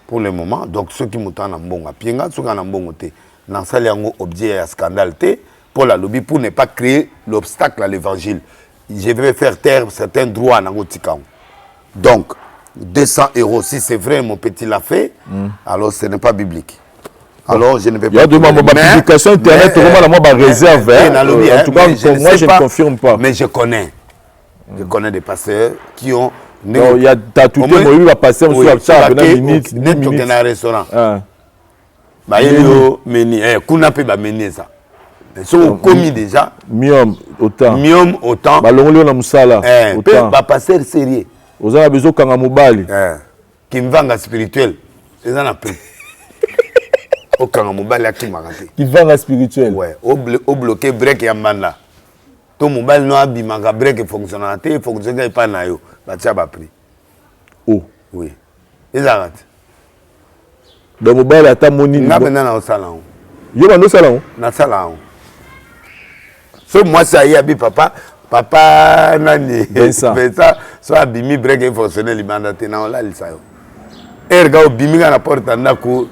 S4: Pour le moment, donc ceux qui moutent en mbonga pienga, ceux qui en mbongo te, nan sali yango objet à scandale te, pour la lobby, pour ne pas créer l'obstacle à l'évangile. Je vais faire taire certains droits dans le Tikang. Donc, 200 €. Si c'est vrai, mon petit l'a fait, alors ce n'est pas biblique. Alors, je ne peux pas...
S3: Il y a de ma publication internet, moi, réserve. En tout cas, moi, je ne confirme pas.
S4: Mais je connais. Je connais des pasteurs qui ont...
S3: Il y a tout le monde qui a passé un minute, 10 minutes.
S4: Dans un restaurant. Bah, il y a meni, kuna pe ba meni ça. Ils sont commis déjà.
S3: Mium autant.
S4: Mium autant.
S3: Ba longoli na musala.
S4: Autant. Ba passer sérieux.
S3: Vous avez besoin kanga mobali.
S4: Qui me vanga spirituel. C'est ça na prix. Au kanga mobali a qui m'a raté.
S3: Qui vanga spirituel.
S4: Ouais, au bloqué break ya manda. Ton mobile no abimanga break fonctionnalité, fonctionne pas na yo. Ba tia ba prix.
S3: Oh.
S4: Oui. Ils arrêtent.
S3: Donc mobile ata moni.
S4: Na bena na salon.
S3: Yo ba no salon.
S4: Na salon. So moi ça y a bi papa nani. Mais ça soit bimi break fonctionnel mandaté na la lisa yo. Erga o bimi na porte na ko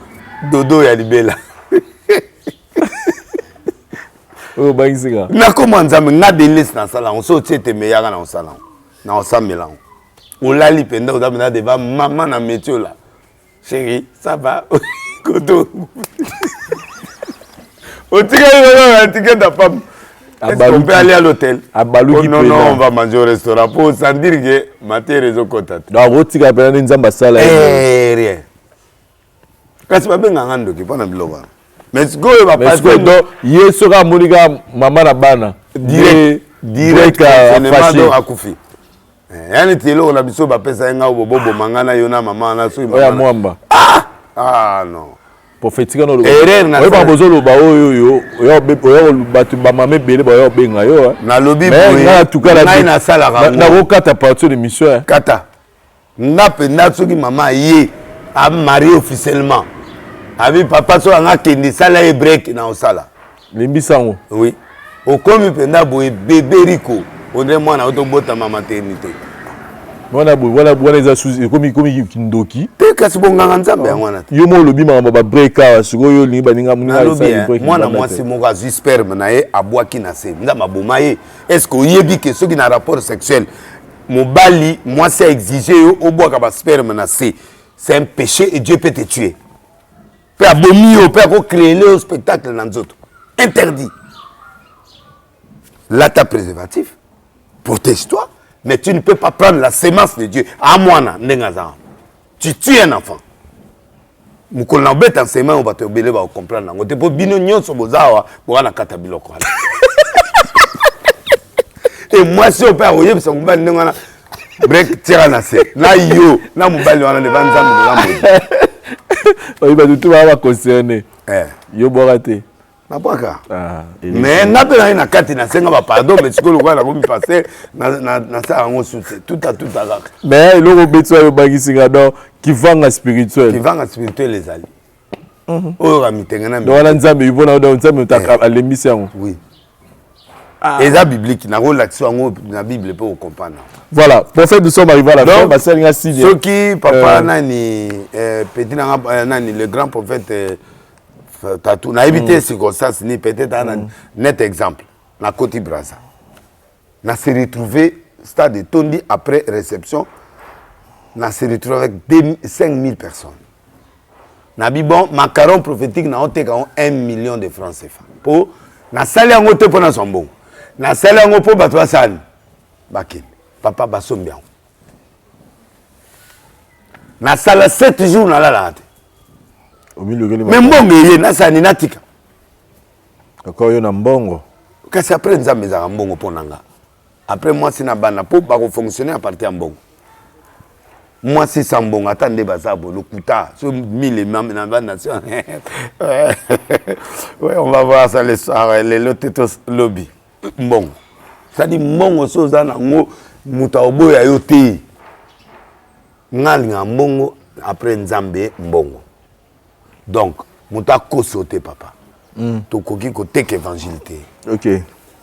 S4: dodo ya libela.
S3: Oh bangisinga.
S4: Na comment nzambe na delis na salon so tete meyaga na salon. Na osamela. O la li penda o dabina devant maman na métier là. Chérie, ça va? Koto. Au ticket de femme. Est-ce qu'on peut aller à l'hôtel? Oh non, non, on va manger au restaurant. Pour sans dire que ma terre est au contact.
S3: Donc, au ticket de Nzamba Sala.
S4: Rien. Quand tu vas bien en rando, tu peux pas nous mais ce que va passer.
S3: Donc, hier sera Monica Maman Nabana.
S4: Direct à Koufi. Yani telo na biso ba pesa nga bobo mangana yona mama na so
S3: oya mwamba
S4: ah non
S3: prophétique no
S4: erreur na
S3: ba bozolo ba oyo batu ba mame bele ba yo benga yo
S4: na lobi
S3: boye na tukala
S4: na sala ka
S3: na ko kata partie de mission
S4: kata na penda soki mama ye a marié officiellement abi papa so nga kendi sala e break na osala
S3: limbisango
S4: oui o komi penda boye bébé rico on est moi na autobota ma maternité.
S3: Voilà les assous comme kindoki.
S4: Te kasi bonganga nzambe ngwana.
S3: Yo mo lobi ma ba breaka siko yo lingi baninga muninga
S4: moi na moi c'est mon gars sperme na ye abwaki na se. Nzamba bomaye. Est-ce que yebi que ceux qui na rapport sexuel mobali moi c'est exigé yo obwaka ba sperme na se. C'est un péché et Dieu peut te tuer. Peut abomi au peut créer le spectacle dans d'autres. Interdit. Là ta préservatif. Protège-toi, mais tu ne peux pas prendre la sémence de Dieu. À moi, tu tues un enfant. Mukol na bête en sémence, on va te obéir, on va comprendre. On te peut bino nyon so bozawa, pour na kata biloko. Et moi, si on peut envoyer, parce qu'on va n'engana break tira na se. Na yo, na mobile wana ne vanza
S3: mobile. Oui, tout va concerner. Yo borate.
S4: Na bwaka. Mais na pe na kati na senga ba pardon mais siko lokwa na komi passer na sa ngo soute tout à là.
S3: Mais le betso yo bangisinga donc qui vanga spirituel.
S4: Qui vanga spirituel les ali. O ra mitengana.
S3: Donc la nzambe yibona donc nzambe ta alembisango.
S4: Oui. Et ça biblique na relaxation ngo na Bible pour comprendre.
S3: Voilà, prophète nous sommes arrivés à la fin, basenga si.
S4: Ce qui papa nani petit nani le grand prophète Tatou, na évité circonstance ni peut-être un net exemple. Na Côte Brazza. Na s'est retrouvé stade de Tondi après réception. Na s'est retrouvé avec 5000 personnes. Na bon macaron prophétique na oté 1 million de francs CFA. Pour na salle en oté pour na sombo. Na salle en opo batwa san. Bakin. Papa basombian. Na salle 7 jours na la. Mais mbongo yé na sa ninatika.
S3: Encore yo na mbongo.
S4: Kasi après nzambe za mbongo ponanga. Après moi si na bana po ba ko fonctionner à partir mbongo. Moi si sans mbongo attendez bazabo le kuta so 1000 même na bana. Ouais, on va voir ça les soirs les lotetos lobby. Mbongo. Ça dit mbongo so za na ngo muta oboya yo te. Ngalinga mbongo après nzambe mbongo. Donc, muta kosote papa. To koki ko tek évangilité.
S3: OK.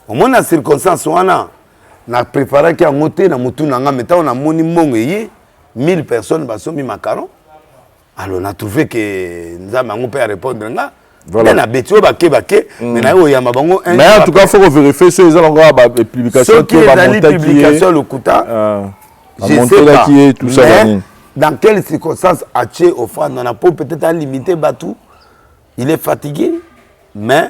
S4: Au moins la circonstance wana na préparer ki ngote na mutu na nga meta on a moni mbongo yé 1000 personnes basomi macaron. Alors on a trouvé que nzamba ngo peut répondre nga. Voilà. Na betio baké mais na yo yamba bango un.
S3: Mais en tout cas faut vérifier ceux ils ont encore publication
S4: qui va monter publication le kuta.
S3: Je sais pas. Qui est tout ça.
S4: dans quelles circonstances Haché au fond on a peut-être limité Batou. Il est fatigué, mais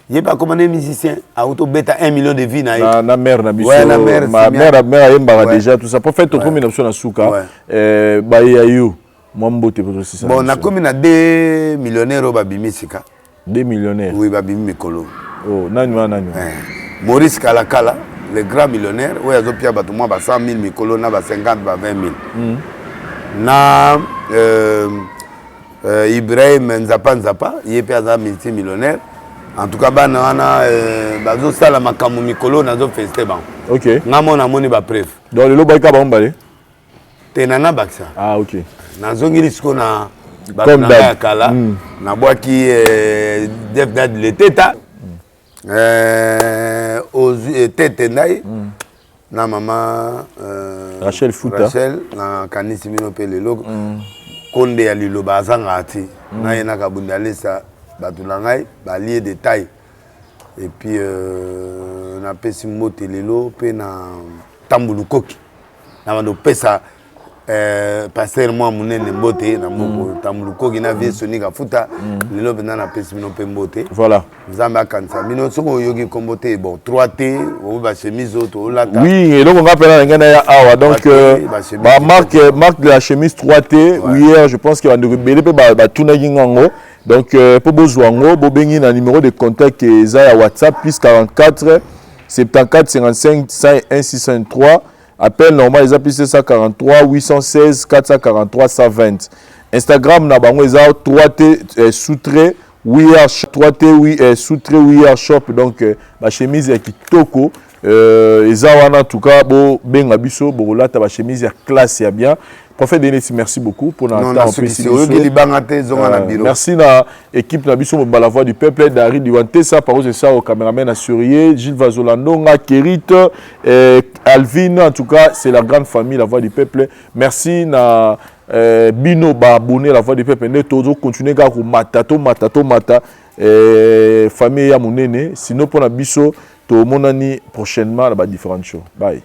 S4: il n'est pas comme un musicien. Auto bêta 1 million de vies.
S3: Na mère na biso.
S4: Ouais, la mère.
S3: Ma mère a déjà tout ça. Pour faire tout comme une option na souka. Bah il y a eu. Moi mbote pour aussi ça.
S4: Bon, on a comme 2 millionnaires au Babimi Sika.
S3: 2 millionnaires.
S4: Oui, Babimi Mikolo.
S3: Oh, nanywa.
S4: Maurice Kalakala, le grand millionnaire, où il y a des 100 000 Mikolo, 50 000, 20 000. Na Ibrahim Nzapa, il est un multimillionnaire. En tout cas, on a sala makamu Mikolo, on a fait ban.
S3: OK.
S4: Ngamon a moni ba preuve.
S3: Donc le lobaika ba mbale.
S4: Tenana baksa.
S3: Ah OK.
S4: Nazongi lisiko na
S3: comme
S4: na kala na boaki def dad le teta aux tete nai na mama
S3: Rachel Fouta.
S4: Rachel na kanisi mino pe lelo konde ya liloba azanga ati na yena kabundalesa batulangai ba lié détail et puis na pesi mote lelo pe na tambulukoki na bando pesa pasteur moi munene mbote na moko tambulukoki na vie sonika futa lelo bena na pesi mino pe mbote.
S3: Voilà.
S4: Zamba kansa mino soko yogi kombote bon 3T ou ba chemise auto lata.
S3: Oui, et donc on va parler ngana ya awa donc ba marque de la chemise 3T hier je pense qu'il va nous belé pe ba tuna ngango. Donc pour bozwango bo bengi na numéro de contact eza ya WhatsApp plus 44 74 55 101 603. Appel normal ils appellent 143 816 443 120. Instagram na bango eza 3T sous-trait WeAre 3T sous-trait WeAre shop donc ba chemise ya kitoko eza wana en tout cas bo benga biso bo lata ba chemise ya classe ya bien. Prophète Denis, merci beaucoup pour notre temps. Merci à l'équipe de la Voix du Peuple, Dari Diwantesa, ça par ça au caméraman assuré, Gilles Vazolandonga, Kérit, Alvin, en tout cas, c'est la grande famille, la Voix du Peuple. Merci à Bino Babouné, la Voix du Peuple. Nous toujours continuer à mata, famille à mon sinon pour la biso, tout le monde prochainement, là-bas différentes choses. Bye.